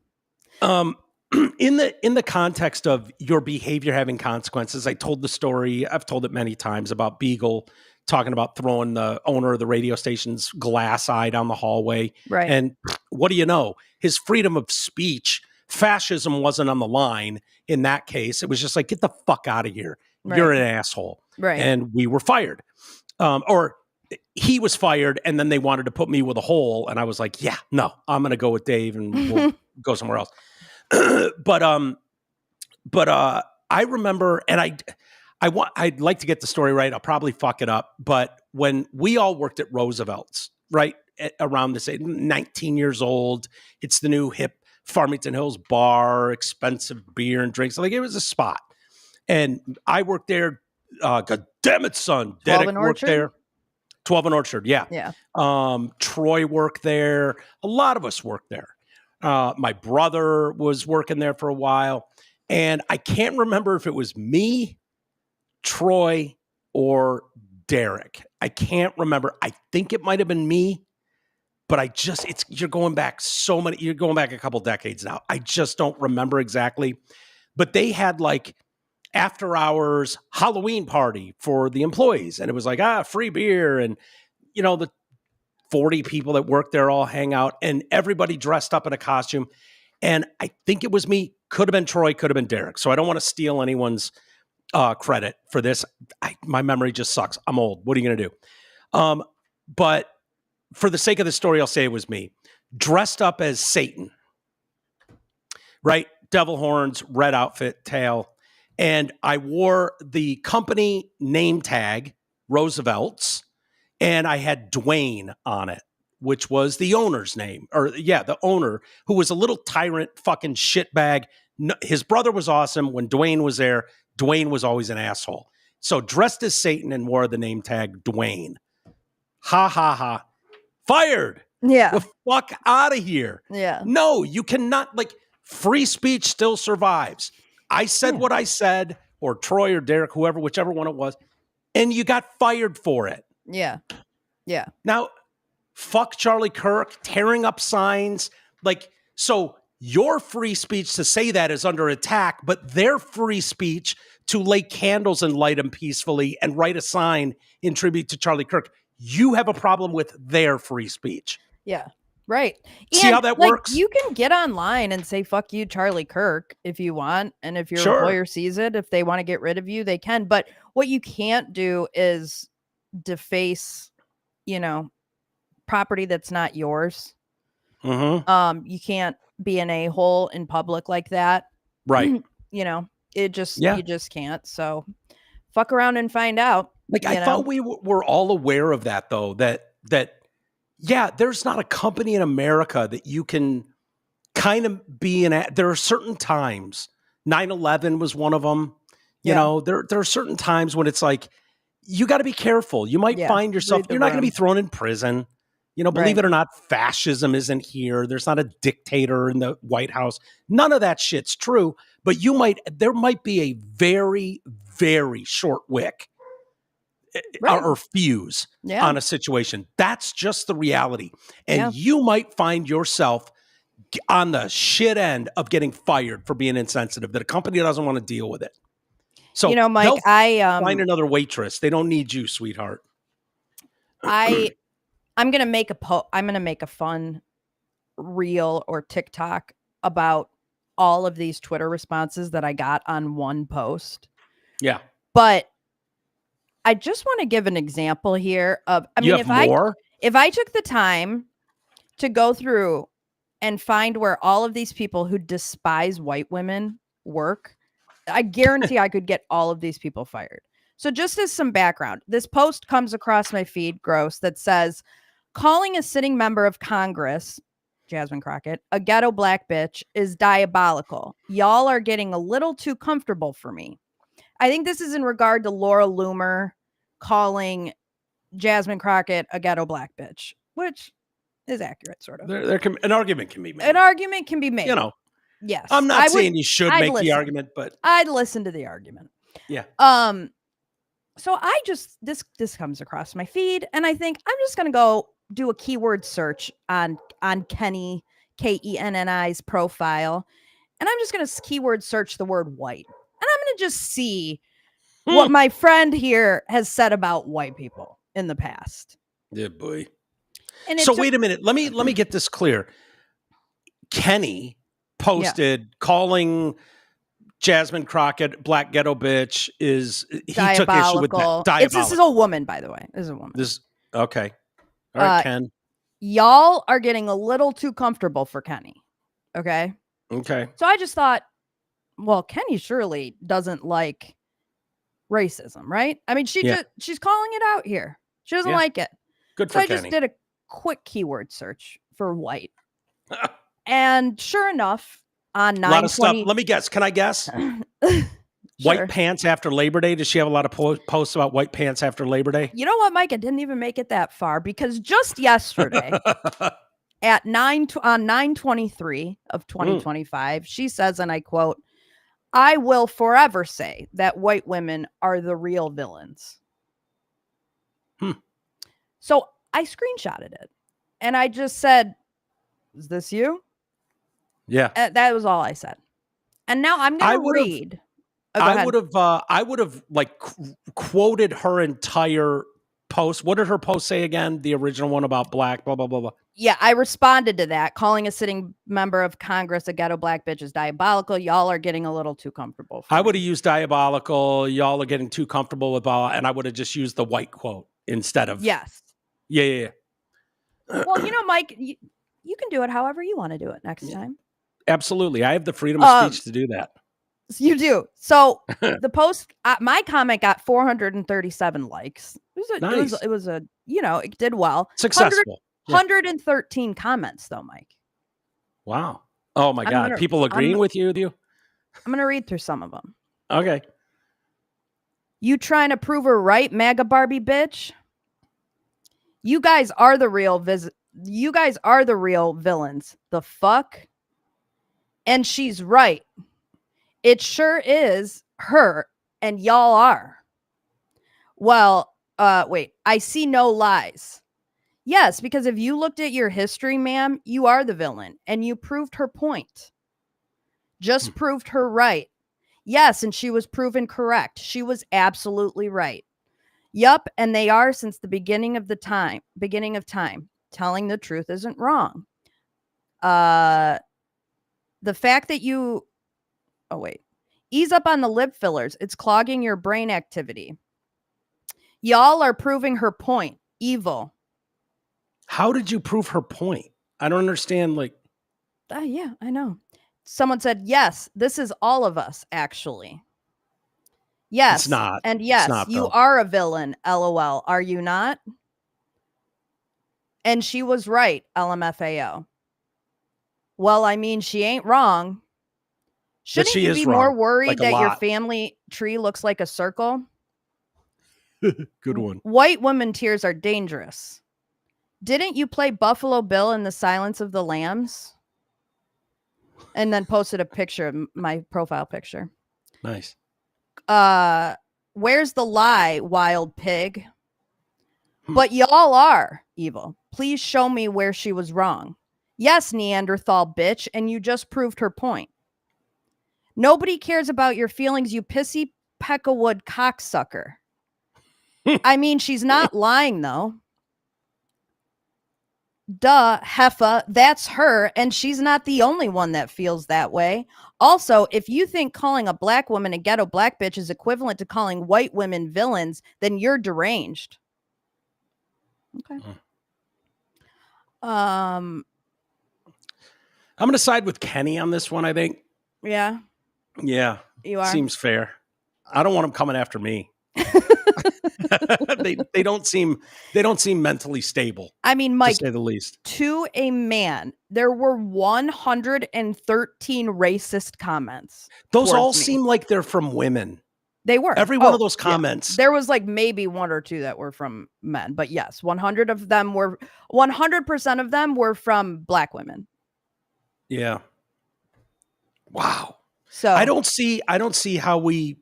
In the context of your behavior having consequences, I told the story, I've told it many times, about Beagle talking about throwing the owner of the radio station's glass eye down the hallway. Right. And what do you know? His freedom of speech, fascism wasn't on the line in that case. It was just like, get the fuck out of here. Right. You're an asshole. Right. And we were fired. Or he was fired, and then they wanted to put me with a hole. And I was like, yeah, no, I'm going to go with Dave and we'll go somewhere else. But I remember, and I'd like to get the story right. I'll probably fuck it up. But when we all worked at Roosevelt's, right around this age, 19 years old, it's the new hip Farmington Hills bar, expensive beer and drinks. Like, it was a spot. And I worked there. God damn it, son. Dedek worked there. 12 and Orchard. Yeah. Yeah. Troy worked there. A lot of us worked there. My brother was working there for a while, and I can't remember if it was me, Troy, or Derek. I can't remember. I think it might have been me, but you're going back a couple decades now. I just don't remember exactly, but they had like after hours Halloween party for the employees. And it was like, free beer. And, you know, the 40 people that work there all hang out, and everybody dressed up in a costume. And I think it was me, could have been Troy, could have been Derek. So I don't want to steal anyone's credit for this. My memory just sucks. I'm old. What are you going to do? But for the sake of the story, I'll say it was me, dressed up as Satan, right? Devil horns, red outfit, tail. And I wore the company name tag, Roosevelt's, and I had Dwayne on it, which was the owner's name. The owner, who was a little tyrant fucking shitbag. No, his brother was awesome. When Dwayne was there, Dwayne was always an asshole. So dressed as Satan and wore the name tag Dwayne. Ha, ha, ha. Fired. Yeah. The fuck out of here. Yeah. No, you cannot, like, free speech still survives. I said what I said, or Troy or Derek, whoever, whichever one it was, and you got fired for it. Yeah. Yeah. Now, fuck Charlie Kirk, tearing up signs. Like, so your free speech to say that is under attack, but their free speech to lay candles and light them peacefully and write a sign in tribute to Charlie Kirk, you have a problem with their free speech. Yeah. Right. See how that works? You can get online and say, fuck you, Charlie Kirk, if you want. And if your employer sees it, if they want to get rid of you, they can. But what you can't do is deface, you know, property that's not yours. Mm-hmm. You can't be an a-hole in public like that. Right. You know, you just can't. So fuck around and find out. Like, I thought we were all aware of that, though, that there's not a company in America that you can kind of be in. There are certain times, 9/11 was one of them. You know, there are certain times when it's like, you got to be careful. You might find yourself, you're not going to be thrown in prison. You know, believe it or not, fascism isn't here. There's not a dictator in the White House. None of that shit's true. But there might be a very, very short wick or fuse on a situation. That's just the reality. And you might find yourself on the shit end of getting fired for being insensitive, that a company doesn't want to deal with it. So, you know, Mike, find another waitress. They don't need you, sweetheart. I'm going to make a fun reel or TikTok about all of these Twitter responses that I got on one post. Yeah. But I just want to give an example here of, I mean, If I took the time to go through and find where all of these people who despise white women work, I guarantee I could get all of these people fired. So just as some background, this post comes across my feed, gross, that says, calling a sitting member of Congress, Jasmine Crockett, a ghetto black bitch is diabolical. Y'all are getting a little too comfortable for me. I think this is in regard to Laura Loomer calling Jasmine Crockett a ghetto black bitch, which is accurate, sort of. An argument can be made. An argument can be made. You know. Yes. I'm not saying you should make the argument, but I'd listen to the argument. Yeah. So I just this comes across my feed, and I think I'm just gonna go do a keyword search on Kenny Kenni's profile, and I'm just gonna keyword search the word white, and I'm gonna just see what my friend here has said about white people in the past. Yeah, boy. And so wait a minute. Let me get this clear. Kenny posted calling Jasmine Crockett black ghetto bitch he took issue with that. Diabolical. This is a woman, by the way. This is a woman. Okay. All right, Ken. Y'all are getting a little too comfortable for Kenny. Okay. Okay. So I just thought, well, Kenny surely doesn't like racism, right? I mean, she's calling it out here. She doesn't like it. Good for Kenny. I just did a quick keyword search for white. And sure enough, on 9/20, a lot of stuff. Let me guess. Can I guess? Sure. White pants after Labor Day. Does she have a lot of posts about white pants after Labor Day? You know what, Mike? I didn't even make it that far because just yesterday at 9/23 of 2025, she says, and I quote, "I will forever say that white women are the real villains." So I screenshotted it and I just said, "Is this you?" Yeah. That was all I said. And now I'm going to read. I would have like quoted her entire post. What did her post say again? The original one about black, blah, blah, blah, blah. Yeah, I responded to that. Calling a sitting member of Congress a ghetto black bitch is diabolical. Y'all are getting a little too comfortable. I would have used diabolical. Y'all are getting too comfortable with all, and I would have just used the white quote instead of. Yes. Yeah. Well, you know, Mike, you can do it however you want to do it next time. Absolutely. I have the freedom of speech to do that. You do. So the post, my comment got 437 likes. It was a, it did well. Successful. 113 comments though, Mike. Wow. Oh my God. People agreeing with you? I'm going to read through some of them. Okay. You trying to prove her right, MAGA Barbie bitch? You guys are the real villains. The fuck? And she's right. It sure is her, and y'all are. Well, wait, I see no lies. Yes, because if you looked at your history, ma'am, you are the villain, and you proved her point. Just proved her right. Yes, and she was proven correct. She was absolutely right. Yup, and they are since the beginning of time. Telling the truth isn't wrong. The fact that you... Oh, wait. Ease up on the lip fillers. It's clogging your brain activity. Y'all are proving her point. Evil. How did you prove her point? I don't understand, Yeah, I know. Someone said, yes, this is all of us, actually. Yes. It's not. And yes, not, you are a villain, LOL. Are you not? And she was right, LMFAO. Well, I mean, she ain't wrong. Shouldn't you be more worried that your family tree looks like a circle? Good one. White women tears are dangerous. Didn't you play Buffalo Bill in The Silence of the Lambs? And then posted a picture of my profile picture. Nice. Where's the lie, wild pig? But y'all are evil. Please show me where she was wrong. Yes, Neanderthal bitch, and you just proved her point. Nobody cares about your feelings, you pissy Peckawood cocksucker. I mean, she's not lying, though. Duh, Heffa, that's her, and she's not the only one that feels that way. Also, if you think calling a black woman a ghetto black bitch is equivalent to calling white women villains, then you're deranged. Okay. I'm going to side with Kenny on this one, I think. Yeah. Yeah. You are? Seems fair. I don't want him coming after me. they don't seem mentally stable. I mean, Mike, to say the least. To a man, there were 113 racist comments. Those all seem like they're from women. They were. Every one of those comments. Yeah. There was like maybe one or two that were from men, but yes, 100% of them were from Black women. Yeah. Wow. So I don't see how we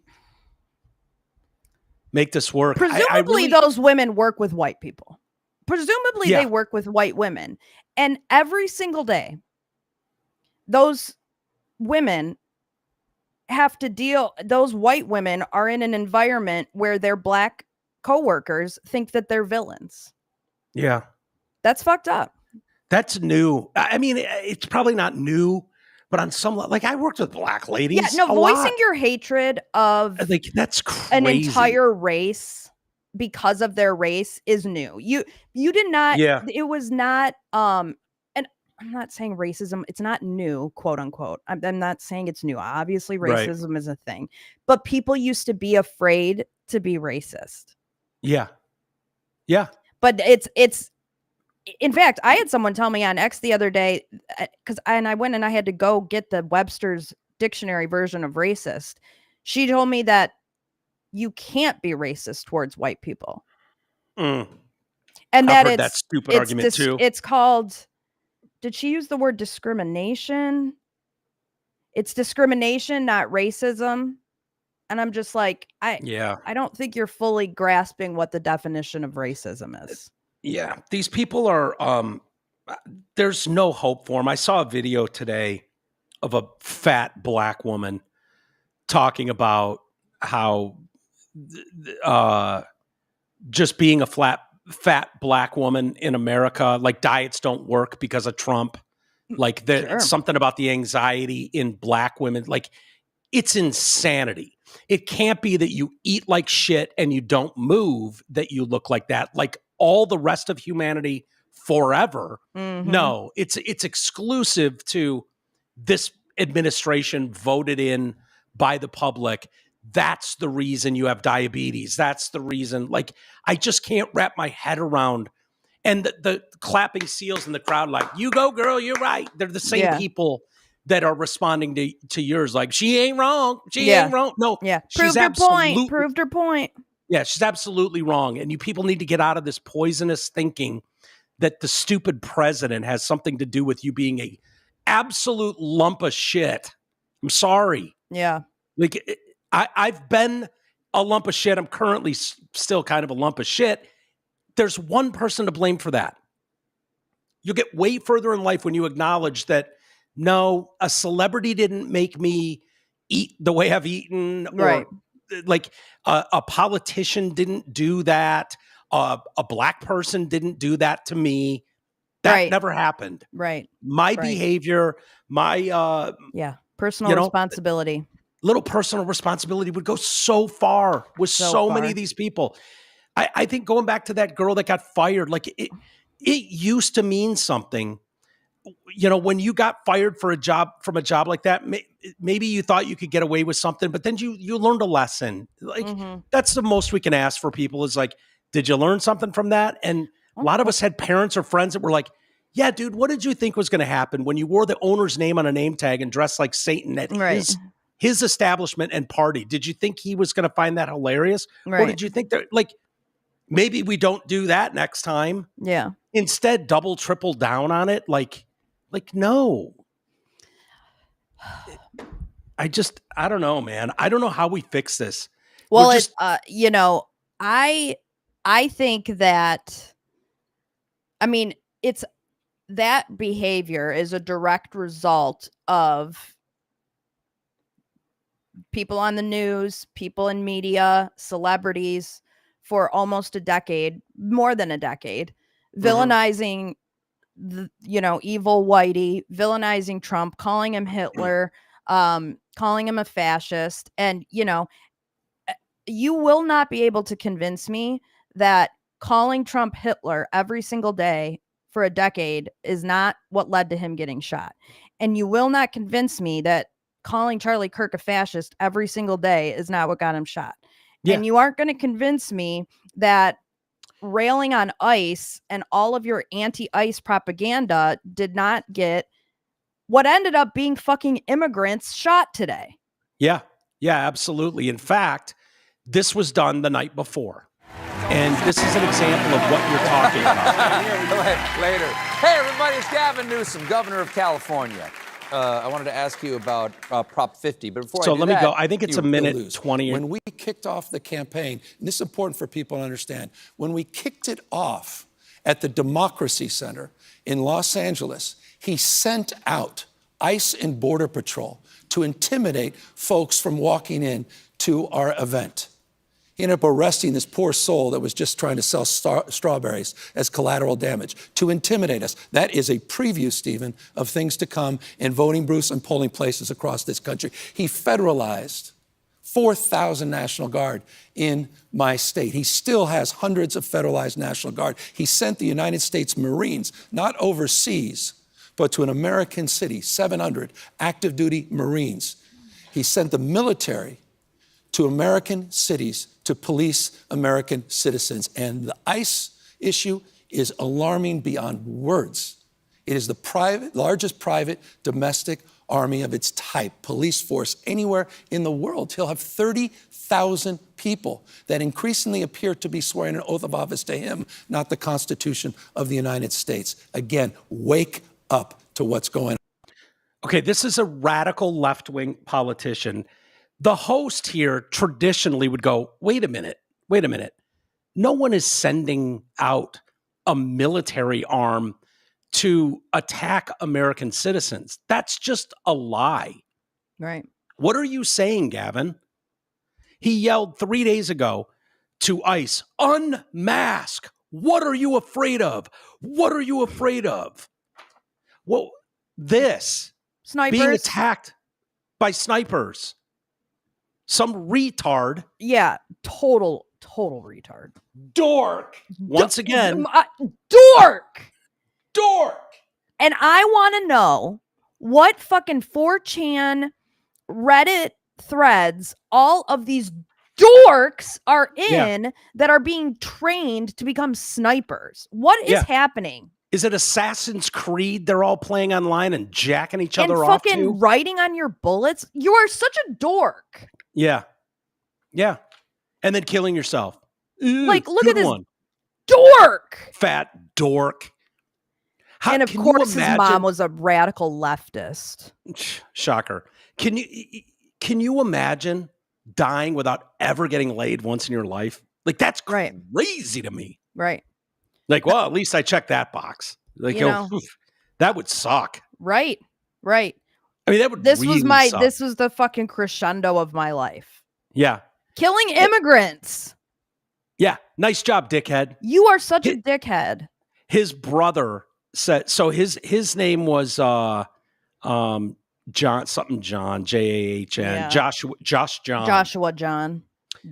make this work. Presumably those women work with white people. Presumably they work with white women. And every single day, those women have to those white women are in an environment where their Black coworkers think that they're villains. Yeah. That's fucked up. That's new. I mean, it's probably not new, but on some, like, I worked with Black ladies. Yeah, no, voicing your hatred of that's crazy. An entire race because of their race is new. You did not. Yeah. It was not. And I'm not saying racism. It's not new, quote unquote. I'm not saying it's new. Obviously, racism is a thing, but people used to be afraid to be racist. Yeah. Yeah. But it's. In fact, I had someone tell me on X the other day, I went and I had to go get the Webster's dictionary version of racist. She told me that you can't be racist towards white people. And that heard that stupid argument too. It's called, did she use the word discrimination? It's discrimination, not racism. And I'm just like, I don't think you're fully grasping what the definition of racism is. Yeah, these people are, there's no hope for them. I saw a video today of a fat Black woman talking about how just being a fat Black woman in America, like diets don't work because of Trump. Like something about the anxiety in Black women. Like, it's insanity. It can't be that you eat like shit and you don't move that you look like that. Like, all the rest of humanity forever. Mm-hmm. No, it's exclusive to this administration voted in by the public. That's the reason you have diabetes. That's the reason. Like, I just can't wrap my head around. And the clapping seals in the crowd, like, you go, girl, you're right. They're the same people that are responding to yours. Like, she ain't wrong. She ain't wrong. No, proved her point. Proved her point. Yeah, she's absolutely wrong. And you people need to get out of this poisonous thinking that the stupid president has something to do with you being a absolute lump of shit. I'm sorry. Yeah. Like, I've been a lump of shit. I'm currently still kind of a lump of shit. There's one person to blame for that. You'll get way further in life when you acknowledge that, no, a celebrity didn't make me eat the way I've eaten. Right. Or, like, a politician didn't do that. A Black person didn't do that to me. That never happened. Right. My behavior, my personal responsibility. Little personal responsibility would go so far with so many of these people. I think going back to that girl that got fired, like, it used to mean something. You know, when you got fired from a job like that, maybe you thought you could get away with something, but then you learned a lesson. Like, that's the most we can ask for people is like, did you learn something from that? And a lot of us had parents or friends that were like, yeah, dude, what did you think was going to happen when you wore the owner's name on a name tag and dressed like Satan at his establishment and party? Did you think he was going to find that hilarious? Or did you think that, like, maybe we don't do that next time? Yeah. Instead, double, triple down on it. Like, no. I don't know, man. I don't know how we fix this. Well, I think that, I mean, it's that behavior is a direct result of people on the news, people in media, celebrities for almost a decade, more than a decade, villainizing evil Whitey, villainizing Trump, calling him Hitler, calling him a fascist. And, you will not be able to convince me that calling Trump Hitler every single day for a decade is not what led to him getting shot. And you will not convince me that calling Charlie Kirk a fascist every single day is not what got him shot. Yeah. And you aren't going to convince me that railing on ICE and all of your anti-ICE propaganda did not get what ended up being fucking immigrants shot today. Yeah. Yeah, absolutely. In fact, this was done the night before. And this is an example of what you're talking about. Later. Hey, everybody, it's Gavin Newsom, governor of California. I wanted to ask you about Prop 50, but before let me go. I think it's a minute 20. When we kicked off the campaign, and this is important for people to understand, when we kicked it off at the Democracy Center in Los Angeles, he sent out ICE and Border Patrol to intimidate folks from walking in to our event. He ended up arresting this poor soul that was just trying to sell strawberries as collateral damage to intimidate us. That is a preview, Stephen, of things to come in voting booths and polling places across this country. He federalized 4,000 National Guard in my state. He still has hundreds of federalized National Guard. He sent the United States Marines, not overseas, but to an American city, 700 active duty Marines. He sent the military to American cities to police American citizens. And the ICE issue is alarming beyond words. It is the largest private domestic army of its type, police force anywhere in the world. He'll have 30,000 people that increasingly appear to be swearing an oath of office to him, not the Constitution of the United States. Again, wake up to what's going on. Okay, this is a radical left-wing politician. The host here traditionally would go, wait a minute. No one is sending out a military arm to attack American citizens. That's just a lie. Right. What are you saying, Gavin? He yelled 3 days ago to ICE, unmask. What are you afraid of? What are you afraid of? Well, this snipers being attacked by snipers. Some retard. Yeah, total retard. Dork. Once again. Dork. And I want to know what fucking 4chan Reddit threads all of these dorks are in that are being trained to become snipers. What is happening? Is it Assassin's Creed they're all playing online and jacking each other off and fucking writing on your bullets? You are such a dork. Yeah. And then killing yourself. Like, look at this dork. Fat dork. And of course his mom was a radical leftist. Shocker. Can you imagine dying without ever getting laid once in your life? Like, that's crazy to me. Right. Like, well, at least I checked that box. Like, that would suck. Right. I mean, that would this really suck. This was the fucking crescendo of my life. Yeah. Killing immigrants. Yeah. Nice job, dickhead. You are such a dickhead. His brother said, so his name was John, John, J-A-H-N, Joshua John.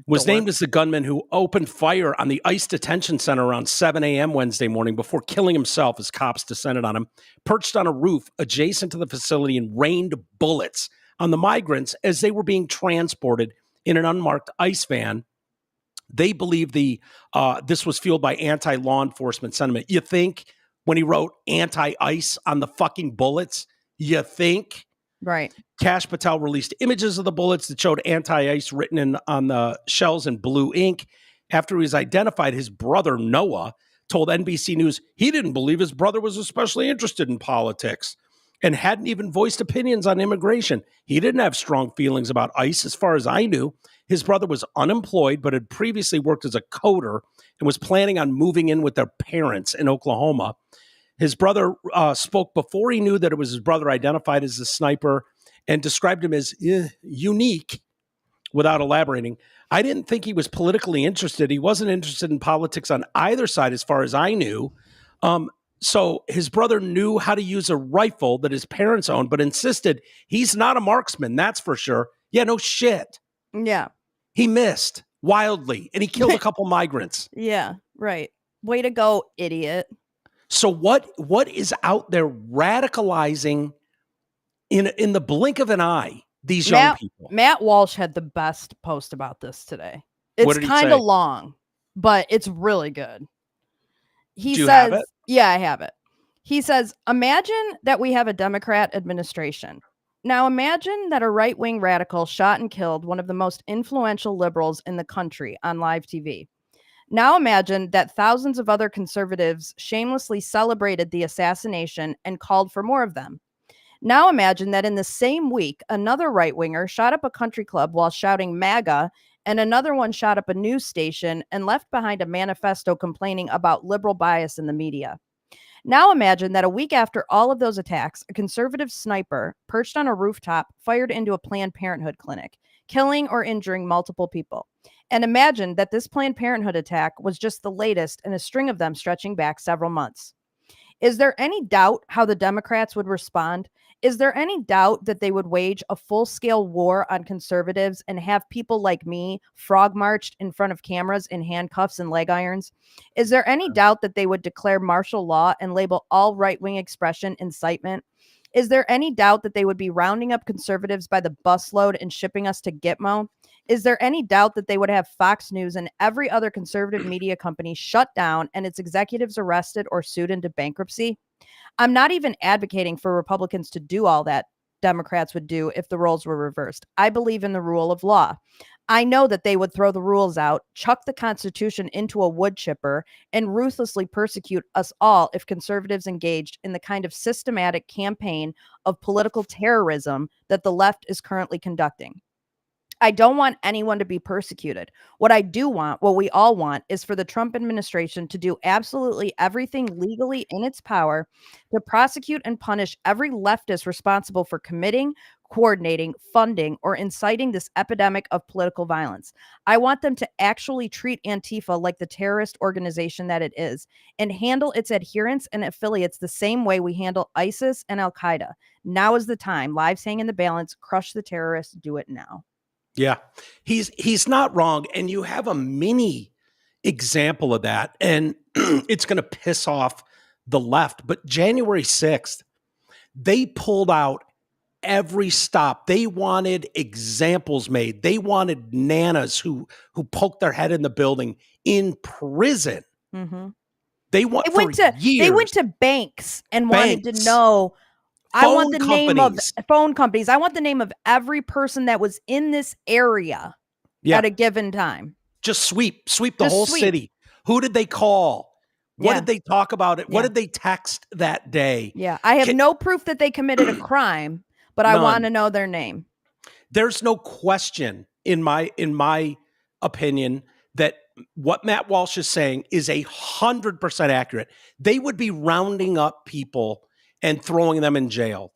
Was named as the gunman who opened fire on the ICE detention center around 7 a.m. Wednesday morning before killing himself as cops descended on him, perched on a roof adjacent to the facility and rained bullets on the migrants as they were being transported in an unmarked ICE van. They believe this was fueled by anti-law enforcement sentiment. You think when he wrote anti-ICE on the fucking bullets, you think? Right. Kash Patel released images of the bullets that showed anti-ICE written on the shells in blue ink. After he was identified, his brother, Noah, told NBC News he didn't believe his brother was especially interested in politics and hadn't even voiced opinions on immigration. He didn't have strong feelings about ICE, as far as I knew. His brother was unemployed, but had previously worked as a coder and was planning on moving in with their parents in Oklahoma. His brother spoke before he knew that it was his brother identified as the sniper and described him as unique without elaborating. I didn't think he was politically interested. He wasn't interested in politics on either side, as far as I knew. So his brother knew how to use a rifle that his parents owned, but insisted he's not a marksman, that's for sure. Yeah, no shit. Yeah. He missed wildly, and he killed a couple migrants. Yeah, right. Way to go, idiot. So what is out there radicalizing in the blink of an eye these young people? Matt Walsh had the best post about this today. It's kind of long, but it's really good. He says, have it? Yeah, I have it. He says, imagine that we have a Democrat administration. Now imagine that a right-wing radical shot and killed one of the most influential liberals in the country on live TV. Now imagine that thousands of other conservatives shamelessly celebrated the assassination and called for more of them. Now imagine that in the same week, another right-winger shot up a country club while shouting MAGA, and another one shot up a news station and left behind a manifesto complaining about liberal bias in the media. Now imagine that a week after all of those attacks, a conservative sniper perched on a rooftop fired into a Planned Parenthood clinic, killing or injuring multiple people. And imagine that this Planned Parenthood attack was just the latest in a string of them stretching back several months. Is there any doubt how the Democrats would respond? Is there any doubt that they would wage a full-scale war on conservatives and have people like me frog marched in front of cameras in handcuffs and leg irons? Is there any doubt that they would declare martial law and label all right-wing expression incitement? Is there any doubt that they would be rounding up conservatives by the busload and shipping us to Gitmo? Is there any doubt that they would have Fox News and every other conservative media company shut down and its executives arrested or sued into bankruptcy? I'm not even advocating for Republicans to do all that Democrats would do if the roles were reversed. I believe in the rule of law. I know that they would throw the rules out, chuck the Constitution into a wood chipper, and ruthlessly persecute us all if conservatives engaged in the kind of systematic campaign of political terrorism that the left is currently conducting. I don't want anyone to be persecuted. What I do want, what we all want, is for the Trump administration to do absolutely everything legally in its power to prosecute and punish every leftist responsible for committing, coordinating, funding, or inciting this epidemic of political violence. I want them to actually treat Antifa like the terrorist organization that it is and handle its adherents and affiliates the same way we handle ISIS and Al-Qaeda. Now is the time. Lives hang in the balance. Crush the terrorists. Do it now. Yeah, he's not wrong. And you have a mini example of that, and it's going to piss off the left. But January 6th, they pulled out every stop. They wanted examples made. They wanted nanas who poked their head in the building in prison. Mm-hmm. They went to banks and wanted to know. I want the name of phone companies. I want the name of every person that was in this area at a given time. Just sweep the whole city. Who did they call? What did they talk about it? What did they text that day? Yeah, I have no proof that they committed a crime, but I want to know their name. There's no question in my opinion that what Matt Walsh is saying is 100% accurate. They would be rounding up people and throwing them in jail.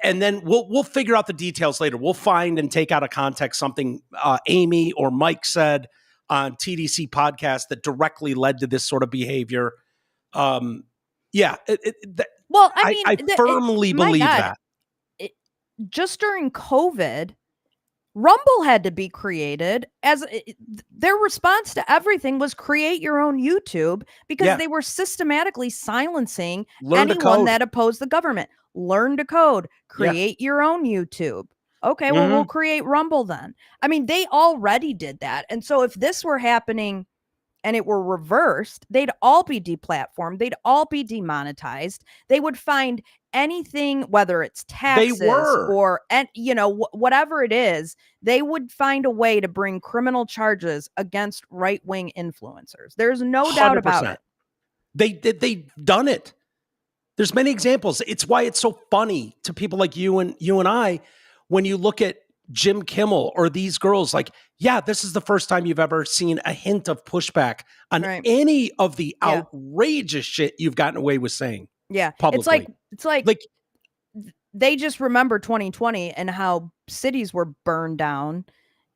And then we'll figure out the details later. We'll find and take out of context something Amy or Mike said on TDC Podcast that directly led to this sort of behavior. I firmly believe that. Just during COVID, Rumble had to be created as their response to everything was create your own YouTube because they were systematically silencing anyone that opposed the government. Learn to code, create your own YouTube. Okay, well, we'll create Rumble then. I mean, they already did that. And so if this were happening and it were reversed, they'd all be deplatformed. They'd all be demonetized. They would find anything, whether it's taxes or, whatever it is, they would find a way to bring criminal charges against right-wing influencers. There's no doubt about it. They've done it. There's many examples. It's why it's so funny to people like you and I, when you look at Jim Kimmel or these girls, this is the first time you've ever seen a hint of pushback on any of the outrageous shit you've gotten away with saying. Yeah. Publicly. It's like they just remember 2020 and how cities were burned down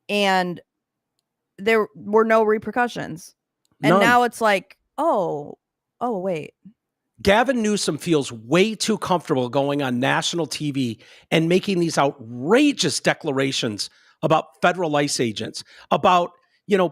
and there were no repercussions. And now it's like, oh, wait. Gavin Newsom feels way too comfortable going on national TV and making these outrageous declarations about federal ICE agents, about,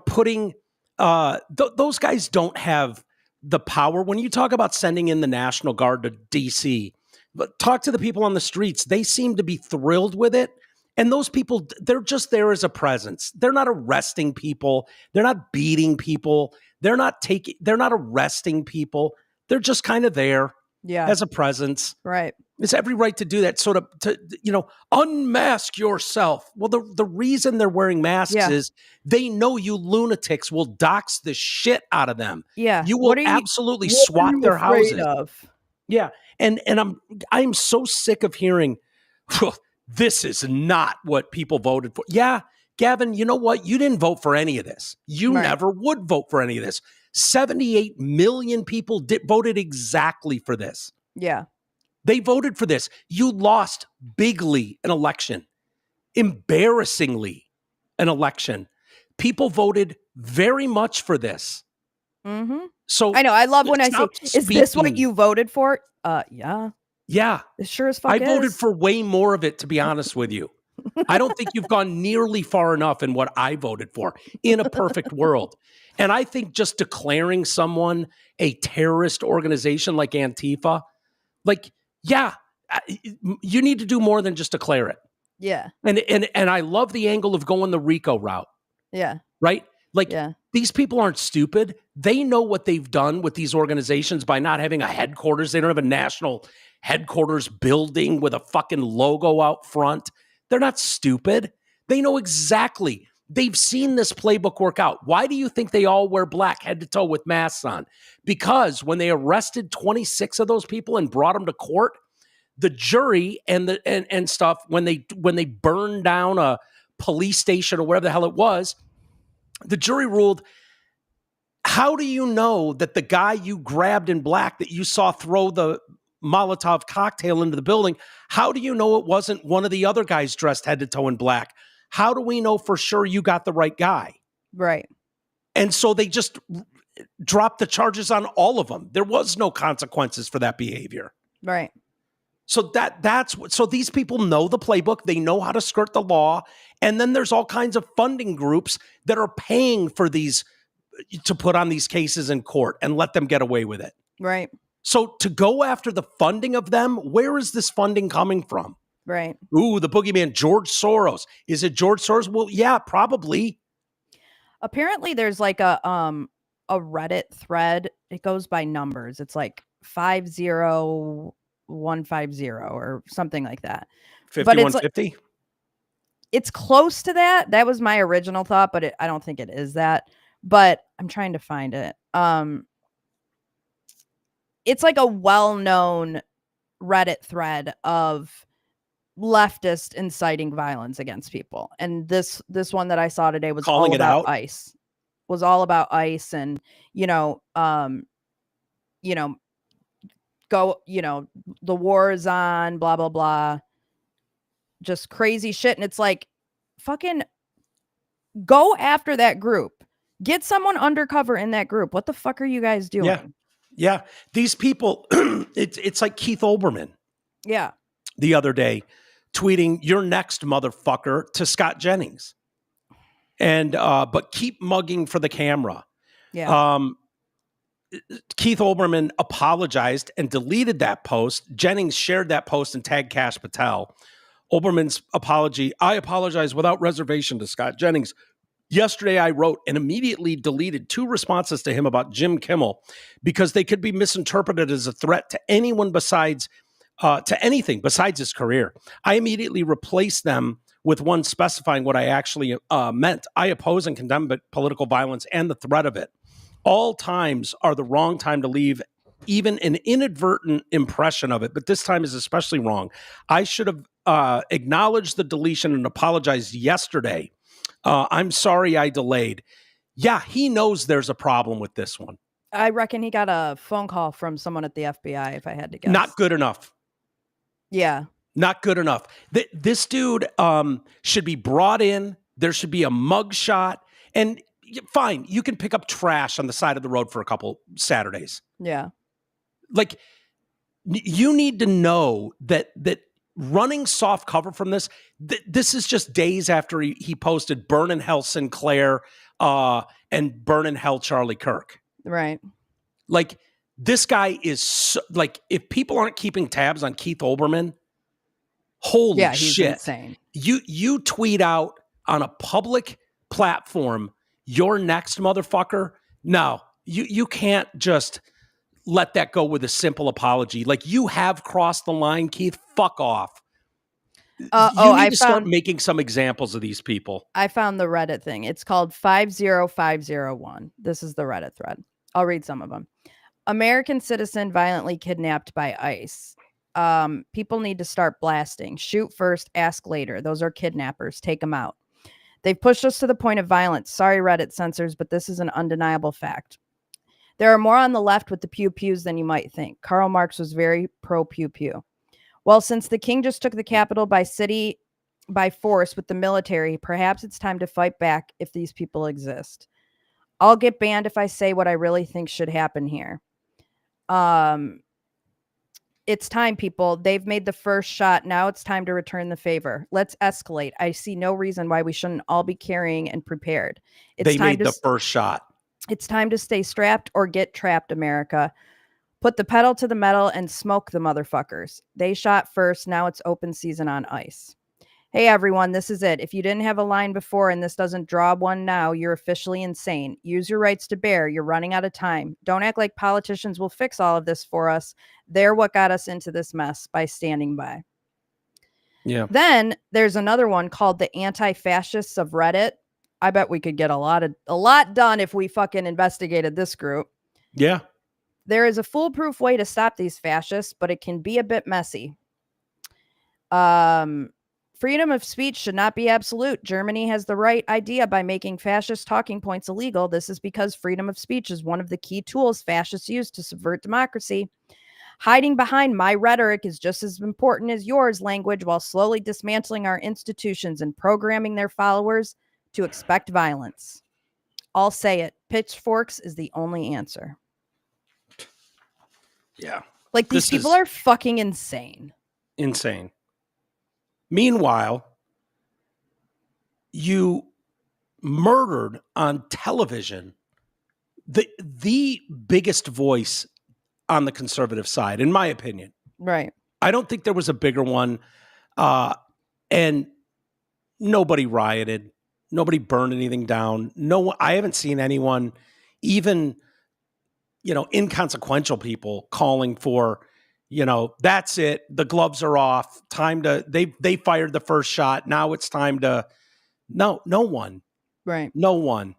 putting, those guys don't have the power. When you talk about sending in the National Guard to D.C., but talk to the people on the streets. They seem to be thrilled with it. And those people, they're just there as a presence. They're not arresting people. They're not beating people. They're not arresting people. They're just kind of there as a presence. Right. It's every right to do that, sort of, to, unmask yourself. Well, the reason they're wearing masks is they know you lunatics will dox the shit out of them. Yeah. You will absolutely swat their houses. Yeah. And I'm so sick of hearing, this is not what people voted for. Yeah, Gavin, you know what? You didn't vote for any of this. You never would vote for any of this. 78 million people voted exactly for this. Yeah. They voted for this. You lost bigly an election, embarrassingly an election. People voted very much for this. Mm-hmm. So I know. I love when I say, "Is this what you voted for?" Yeah. Yeah. It sure as fuck is. I voted for way more of it, to be honest with you. I don't think you've gone nearly far enough in what I voted for in a perfect world. And I think just declaring someone a terrorist organization like Antifa, you need to do more than just declare it. Yeah. And I love the angle of going the RICO route. Yeah. Right? These people aren't stupid. They know what they've done with these organizations by not having a headquarters. They don't have a national headquarters building with a fucking logo out front. They're not stupid. They know exactly. They've seen this playbook work out. Why do you think they all wear black head to toe with masks on? Because when they arrested 26 of those people and brought them to court, the jury and stuff, when they burned down a police station or whatever the hell it was, the jury ruled, how do you know that the guy you grabbed in black that you saw throw the Molotov cocktail into the building, how do you know it wasn't one of the other guys dressed head to toe in black? How do we know for sure you got the right guy? Right. And so they just dropped the charges on all of them. There was no consequences for that behavior. Right. So so these people know the playbook. They know how to skirt the law. And then there's all kinds of funding groups that are paying for these to put on these cases in court and let them get away with it. Right. So to go after the funding of them, where is this funding coming from? Right. Ooh, the boogeyman, George Soros. Is it George Soros? Well, yeah, probably. Apparently there's like a Reddit thread. It goes by numbers. It's like 50150 or something like that. 5150? It's close to that. That was my original thought, but I don't think it is that. But I'm trying to find it. It's like a well-known Reddit thread of leftist inciting violence against people. And this one that I saw today was calling all about out ICE. Was all about ICE and, go, the war is on, blah, blah, blah. Just crazy shit. And it's like, fucking go after that group. Get someone undercover in that group. What the fuck are you guys doing? Yeah. These people, it's like Keith Olbermann. Yeah. The other day, tweeting, "You're next, motherfucker," to Scott Jennings. And, but keep mugging for the camera. Yeah. Keith Olbermann apologized and deleted that post. Jennings shared that post and tagged Kash Patel. Olbermann's apology: "I apologize without reservation to Scott Jennings. Yesterday, I wrote and immediately deleted 2 responses to him about Jim Kimmel because they could be misinterpreted as a threat to anyone besides, to anything besides his career. I immediately replaced them with one specifying what I actually meant. I oppose and condemn political violence and the threat of it. All times are the wrong time to leave even an inadvertent impression of it, but this time is especially wrong. I should have acknowledged the deletion and apologized yesterday. I'm sorry I delayed." Yeah, he knows there's a problem with this one. I reckon he got a phone call from someone at the FBI, if I had to guess. Not good enough. Yeah. Not good enough. This dude should be brought in. There should be a mugshot. And fine, you can pick up trash on the side of the road for a couple Saturdays. Yeah. Like, you need to know that running soft cover from this, this is just days after he posted "Burn in Hell Sinclair" and "Burn in Hell Charlie Kirk." Right. Like, this guy is so, like, if people aren't keeping tabs on Keith Olbermann, holy he's shit. Insane. You tweet out on a public platform, "You're next, motherfucker." No, you can't just let that go with a simple apology. Like, you have crossed the line, Keith. Fuck off. You need to start making some examples of these people. I found the Reddit thing. It's called 50501. This is the Reddit thread. I'll read some of them. American citizen violently kidnapped by ICE. People need to start blasting. Shoot first, ask later. Those are kidnappers. Take them out. They've pushed us to the point of violence. Sorry, Reddit censors, but this is an undeniable fact. There are more on the left with the pew-pews than you might think. Karl Marx was very pro-pew-pew. Well, since the king just took the capital by force with the military, perhaps it's time to fight back if these people exist. I'll get banned if I say what I really think should happen here. It's time, people. They've made the first shot. Now it's time to return the favor. Let's escalate. I see no reason why we shouldn't all be carrying and prepared. They made the first shot. It's time to stay strapped or get trapped, America. Put the pedal to the metal and smoke the motherfuckers. They shot first. Now it's open season on ICE. Hey, everyone, this is it. If you didn't have a line before and this doesn't draw one now, you're officially insane. Use your rights to bear. You're running out of time. Don't act like politicians will fix all of this for us. They're what got us into this mess by standing by. Yeah. Then there's another one called the Anti-Fascists of Reddit. I bet we could get a lot done if we fucking investigated this group. Yeah. There is a foolproof way to stop these fascists, but it can be a bit messy. Freedom of speech should not be absolute. Germany has the right idea by making fascist talking points illegal. This is because freedom of speech is one of the key tools fascists use to subvert democracy. Hiding behind my rhetoric is just as important as yours language while slowly dismantling our institutions and programming their followers to expect violence. I'll say it. Pitchforks is the only answer. Yeah. Like, these people are fucking insane. Insane. Meanwhile, you murdered on television the biggest voice on the conservative side, in my opinion. Right. I don't think there was a bigger one. And nobody rioted. Nobody burned anything down. I haven't seen anyone, even, inconsequential people calling for, that's it. The gloves are off. Time to, they fired the first shot. Now it's time to, no one. Right. No one.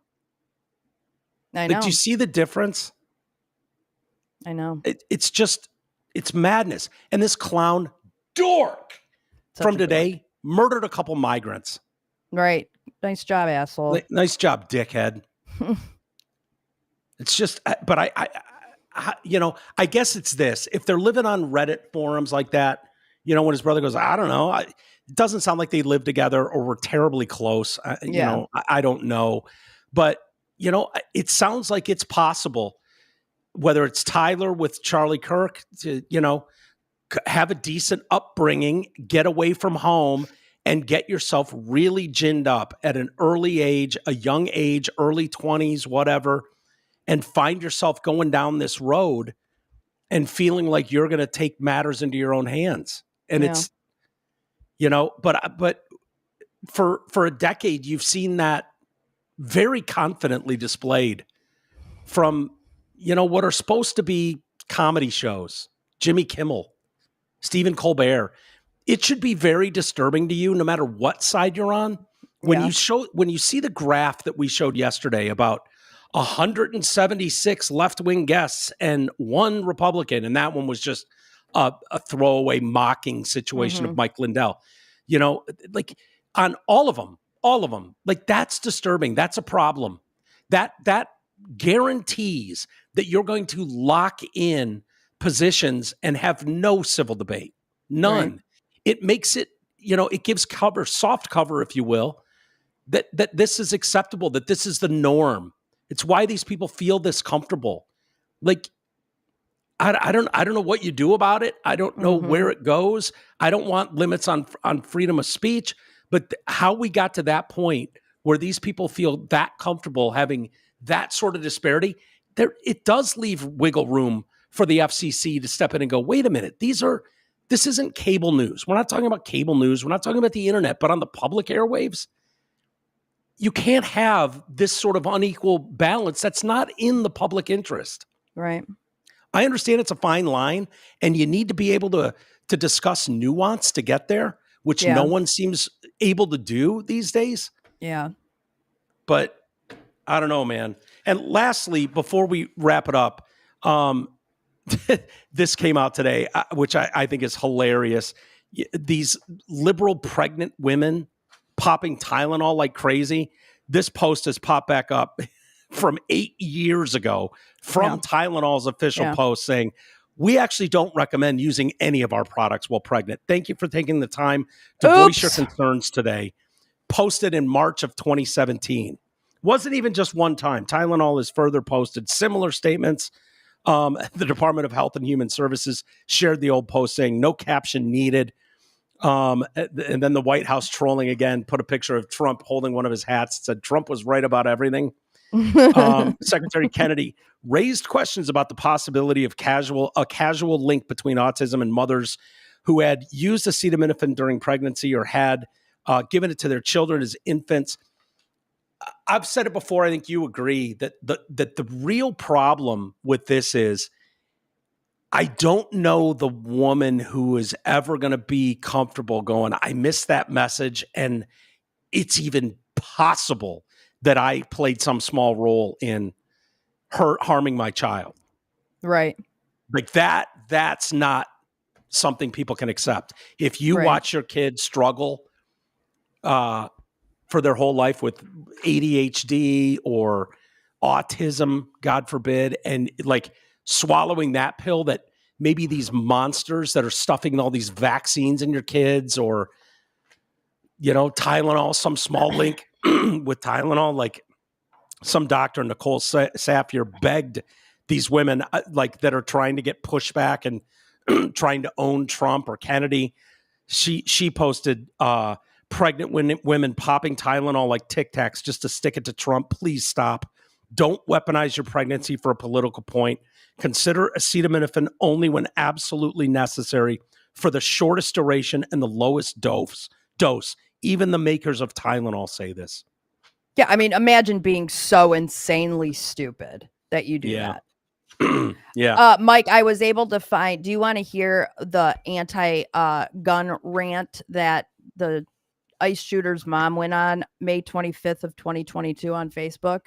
I know. Do you see the difference? I know. It's madness. And this clown dork from today murdered a couple migrants. Right. Nice job, asshole. Nice job, dickhead. It's just, but I guess it's this. If they're living on Reddit forums like that, when his brother goes, I don't know. It doesn't sound like they live together or were terribly close. I don't know. But, it sounds like it's possible, whether it's Tyler with Charlie Kirk, to, have a decent upbringing, get away from home, and get yourself really ginned up at an early age, a young age, early 20s, whatever, and find yourself going down this road and feeling like you're going to take matters into your own hands. And it's, but for a decade, you've seen that very confidently displayed from, what are supposed to be comedy shows, Jimmy Kimmel, Stephen Colbert. It should be very disturbing to you, no matter what side you're on. When you see the graph that we showed yesterday about 176 left-wing guests and one Republican, and that one was just a throwaway mocking situation of Mike Lindell. Like on all of them, like that's disturbing. That's a problem. That guarantees that you're going to lock in positions and have no civil debate. None. Right. It makes it, it gives cover, soft cover, if you will, that this is acceptable, that this is the norm. It's why these people feel this comfortable. Like, I don't know what you do about it. I don't know where it goes. I don't want limits on freedom of speech, but how we got to that point where these people feel that comfortable having that sort of disparity, it does leave wiggle room for the FCC to step in and go, wait a minute, this isn't cable news. We're not talking about cable news. We're not talking about the internet, but on the public airwaves, you can't have this sort of unequal balance. That's not in the public interest. Right. I understand it's a fine line, and you need to be able to discuss nuance to get there, which no one seems able to do these days. Yeah. But I don't know, man. And lastly, before we wrap it up, this came out today, which I think is hilarious. These liberal pregnant women popping Tylenol like crazy. This post has popped back up from 8 years ago from Tylenol's official post saying, we actually don't recommend using any of our products while pregnant. Thank you for taking the time to voice your concerns today. Posted in March of 2017. Wasn't even just one time. Tylenol has further posted similar statements. The Department of Health and Human Services shared the old post saying no caption needed. And then the White House trolling again, put a picture of Trump holding one of his hats. It said Trump was right about everything. Secretary Kennedy raised questions about the possibility of a casual link between autism and mothers who had used acetaminophen during pregnancy or had given it to their children as infants. I've said it before. I think you agree that the real problem with this is I don't know the woman who is ever going to be comfortable going, I missed that message, and it's even possible that I played some small role in her harming my child. Right. Like that's not something people can accept. If you watch your kid struggle for their whole life with ADHD or autism, God forbid, and like swallowing that pill that maybe these monsters that are stuffing all these vaccines in your kids or, Tylenol, some small link with Tylenol, like some doctor, Nicole Safier, begged these women that are trying to get pushback and trying to own Trump or Kennedy. She posted pregnant women popping Tylenol like Tic Tacs just to stick it to Trump. Please stop. Don't weaponize your pregnancy for a political point. Consider acetaminophen only when absolutely necessary for the shortest duration and the lowest dose. Even the makers of Tylenol say this. Yeah, I mean, imagine being so insanely stupid that you do that. Yeah. Mike, I was able to find, do you want to hear the anti-gun rant that the ICE shooter's mom went on May 25th of 2022 on Facebook?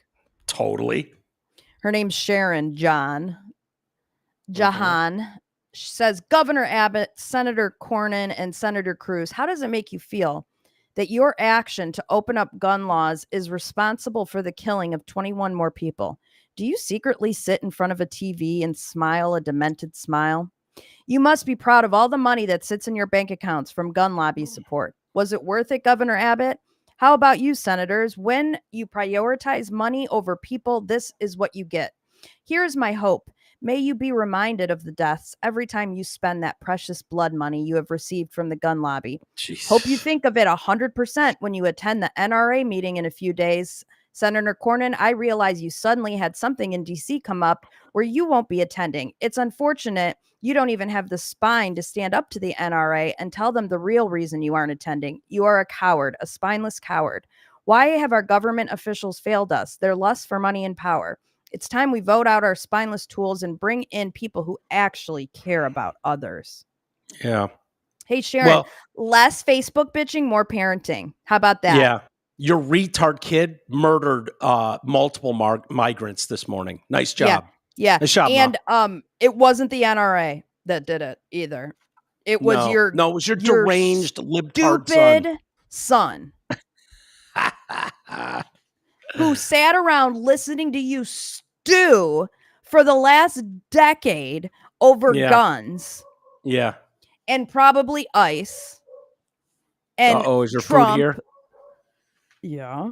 Totally. Her name's Sharon Jahan. She says, Governor Abbott, Senator Cornyn, and Senator Cruz, how does it make you feel that your action to open up gun laws is responsible for the killing of 21 more people? Do you secretly sit in front of a TV and smile a demented smile? You must be proud of all the money that sits in your bank accounts from gun lobby support. Was it worth it, Governor Abbott? How about you, senators? When you prioritize money over people, this is what you get. Here's my hope. May you be reminded of the deaths every time you spend that precious blood money you have received from the gun lobby. Jeez. Hope you think of it 100% when you attend the NRA meeting in a few days. Senator Cornyn, I realize you suddenly had something in D.C. come up where you won't be attending. It's unfortunate you don't even have the spine to stand up to the NRA and tell them the real reason you aren't attending. You are a coward, a spineless coward. Why have our government officials failed us? Their lust for money and power. It's time we vote out our spineless tools and bring in people who actually care about others. Yeah. Hey, Sharon, less Facebook bitching, more parenting. How about that? Yeah. Your retard kid murdered multiple migrants this morning. Nice job. Yeah. Nice job, and it wasn't the NRA that did it either. It was it was your deranged libtard stupid son. Who sat around listening to you stew for the last decade over guns. Yeah. And probably ICE. And is your Trump. food here? Yeah.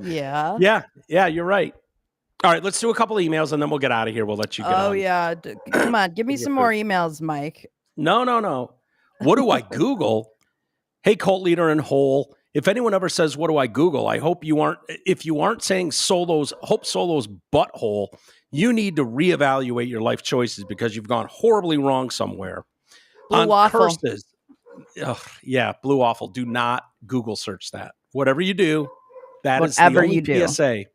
Yeah. Yeah, you're right. All right, let's do a couple of emails and then we'll get out of here. We'll let you get on. Yeah. Come on, give me some more emails, Mike. No. What do I Google? Hey, cult leader in Hole if anyone ever says, what do I Google? I hope you aren't, if you aren't saying Hope Solo's butthole, you need to reevaluate your life choices because you've gone horribly wrong somewhere. Blue waffle. Curses. Yeah, blue waffle. Do not Google search that. Whatever you do, that is the only PSA.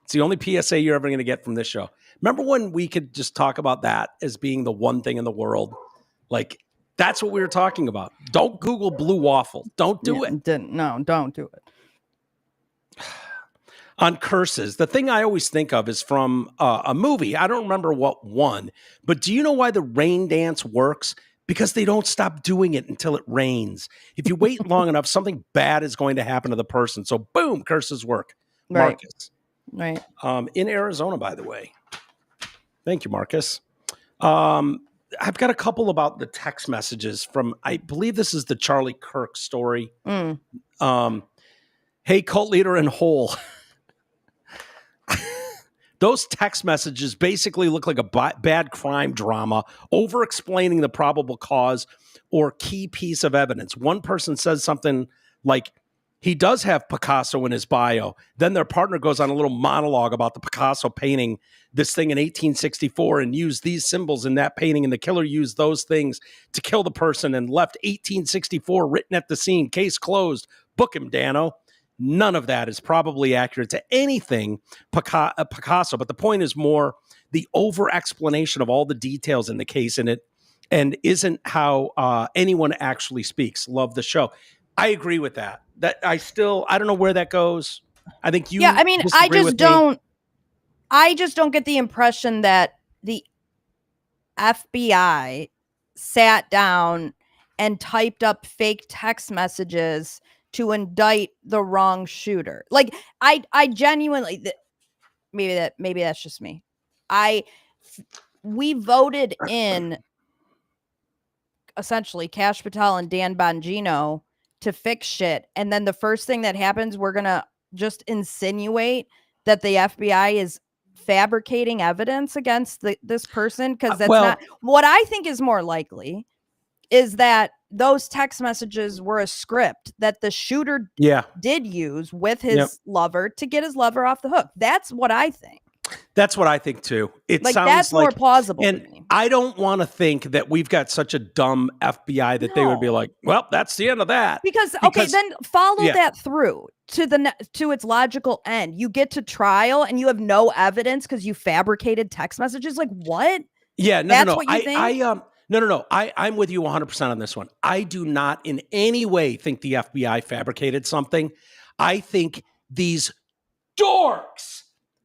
It's the only PSA you're ever going to get from this show. Remember when we could just talk about that as being the one thing in the world? Like, that's what we were talking about. Don't Google blue waffle. Don't do it. No, don't do it. On curses, the thing I always think of is from a movie. I don't remember what one, but do you know why the rain dance works? Because they don't stop doing it until it rains. If you wait long enough, something bad is going to happen to the person. So boom, curses work. Right. Marcus. Right. In Arizona, by the way. Thank you, Marcus. I've got a couple about the text messages from, I believe this is the Charlie Kirk story. Hey, cult leader in hole. Those text messages basically look like a bad crime drama, over-explaining the probable cause or key piece of evidence. One person says something like, he does have Picasso in his bio. Then their partner goes on a little monologue about the Picasso painting this thing in 1864 and used these symbols in that painting, and the killer used those things to kill the person and left 1864 written at the scene. Case closed. Book him, Dano. None of that is probably accurate to anything Picasso, but the point is more the over-explanation of all the details in the case in it and isn't how anyone actually speaks. Love the show. I agree with that. I don't know where that goes. I think you. Yeah, I mean, I just don't get the impression that the FBI sat down and typed up fake text messages to indict the wrong shooter. Like, I genuinely, maybe that's just me. We voted in essentially Kash Patel and Dan Bongino to fix shit. And then the first thing that happens, we're going to just insinuate that the FBI is fabricating evidence against this person. Cause that's not what I think is more likely is that those text messages were a script that the shooter did use with his lover to get his lover off the hook. That's what I think. That's what I think too. It sounds that's more plausible. And to me. I don't want to think that we've got such a dumb FBI that they would be like, well, that's the end of that. Because okay, then follow that through to its logical end. You get to trial and you have no evidence because you fabricated text messages. Like what? Yeah, no. What you think? No. I'm with you 100% on this one. I do not in any way think the FBI fabricated something. I think these dorks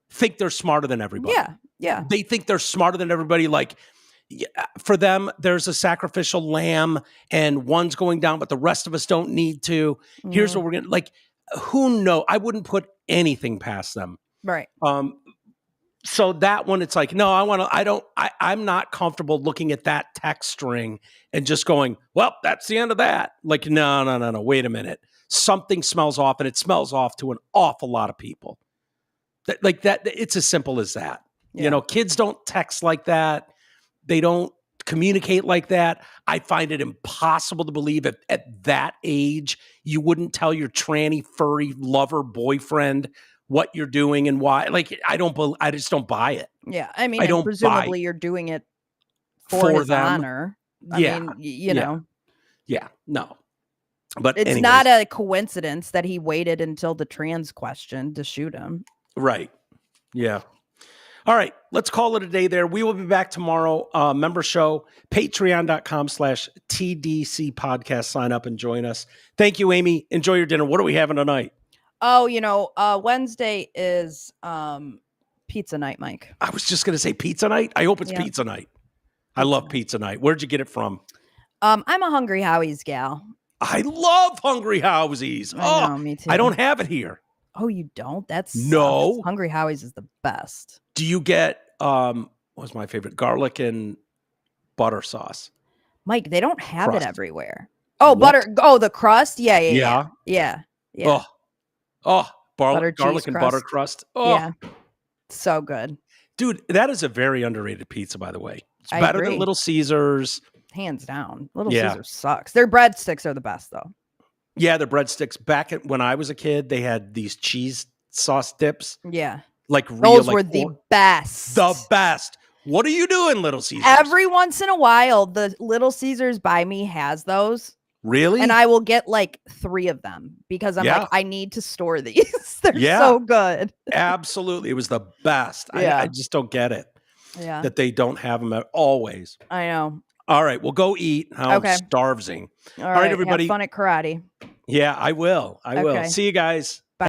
think they're smarter than everybody. Yeah. They think they're smarter than everybody. Like, for them, there's a sacrificial lamb and one's going down, but the rest of us don't need to. Here's what we're going to, like, who knows? I wouldn't put anything past them. Right. So that one, it's like, no, I'm not comfortable looking at that text string and just going, well, that's the end of that. Like, no. Wait a minute. Something smells off, and it smells off to an awful lot of people. Like that, it's as simple as that. Yeah. You know, kids don't text like that. They don't communicate like that. I find it impossible to believe at that age you wouldn't tell your tranny, furry lover, boyfriend what you're doing and why. Like, I just don't buy it. Yeah, I mean, presumably you're doing it for his honor. I mean, you know. Yeah, no. But it's not a coincidence that he waited until the trans question to shoot him. Right. Yeah. All right. Let's call it a day there. We will be back tomorrow. Member show, patreon.com/TDC podcast. Sign up and join us. Thank you, Amy. Enjoy your dinner. What are we having tonight? Oh, Wednesday is pizza night, Mike. I was just going to say pizza night. I hope it's pizza night. I love pizza night. Where'd you get it from? I'm a Hungry Howie's gal. I love Hungry Howie's. I know, me too. I don't have it here. Oh, you don't? That's no. Hungry Howie's is the best. Do you get what was my favorite? Garlic and butter sauce. Mike, they don't have it everywhere. Oh, butter. Oh, the crust? Yeah. Oh, garlic and butter crust. Oh. Yeah. So good. Dude, that is a very underrated pizza, by the way. It's better than Little Caesars. Hands down. Little Caesars sucks. Their breadsticks are the best, though. Yeah, the breadsticks. When I was a kid, they had these cheese sauce dips. Yeah. Like real, those were the best. The best. What are you doing, Little Caesars? Every once in a while, the Little Caesars by me has those. Really? And I will get like 3 of them because I'm like, I need to store these. They're so good. Absolutely. It was the best. Yeah. I just don't get it. Yeah. That they don't have them always. I know. All right. We'll go eat. I'm starving. All right, everybody. Have fun at karate. Yeah, I will. I will. See you guys.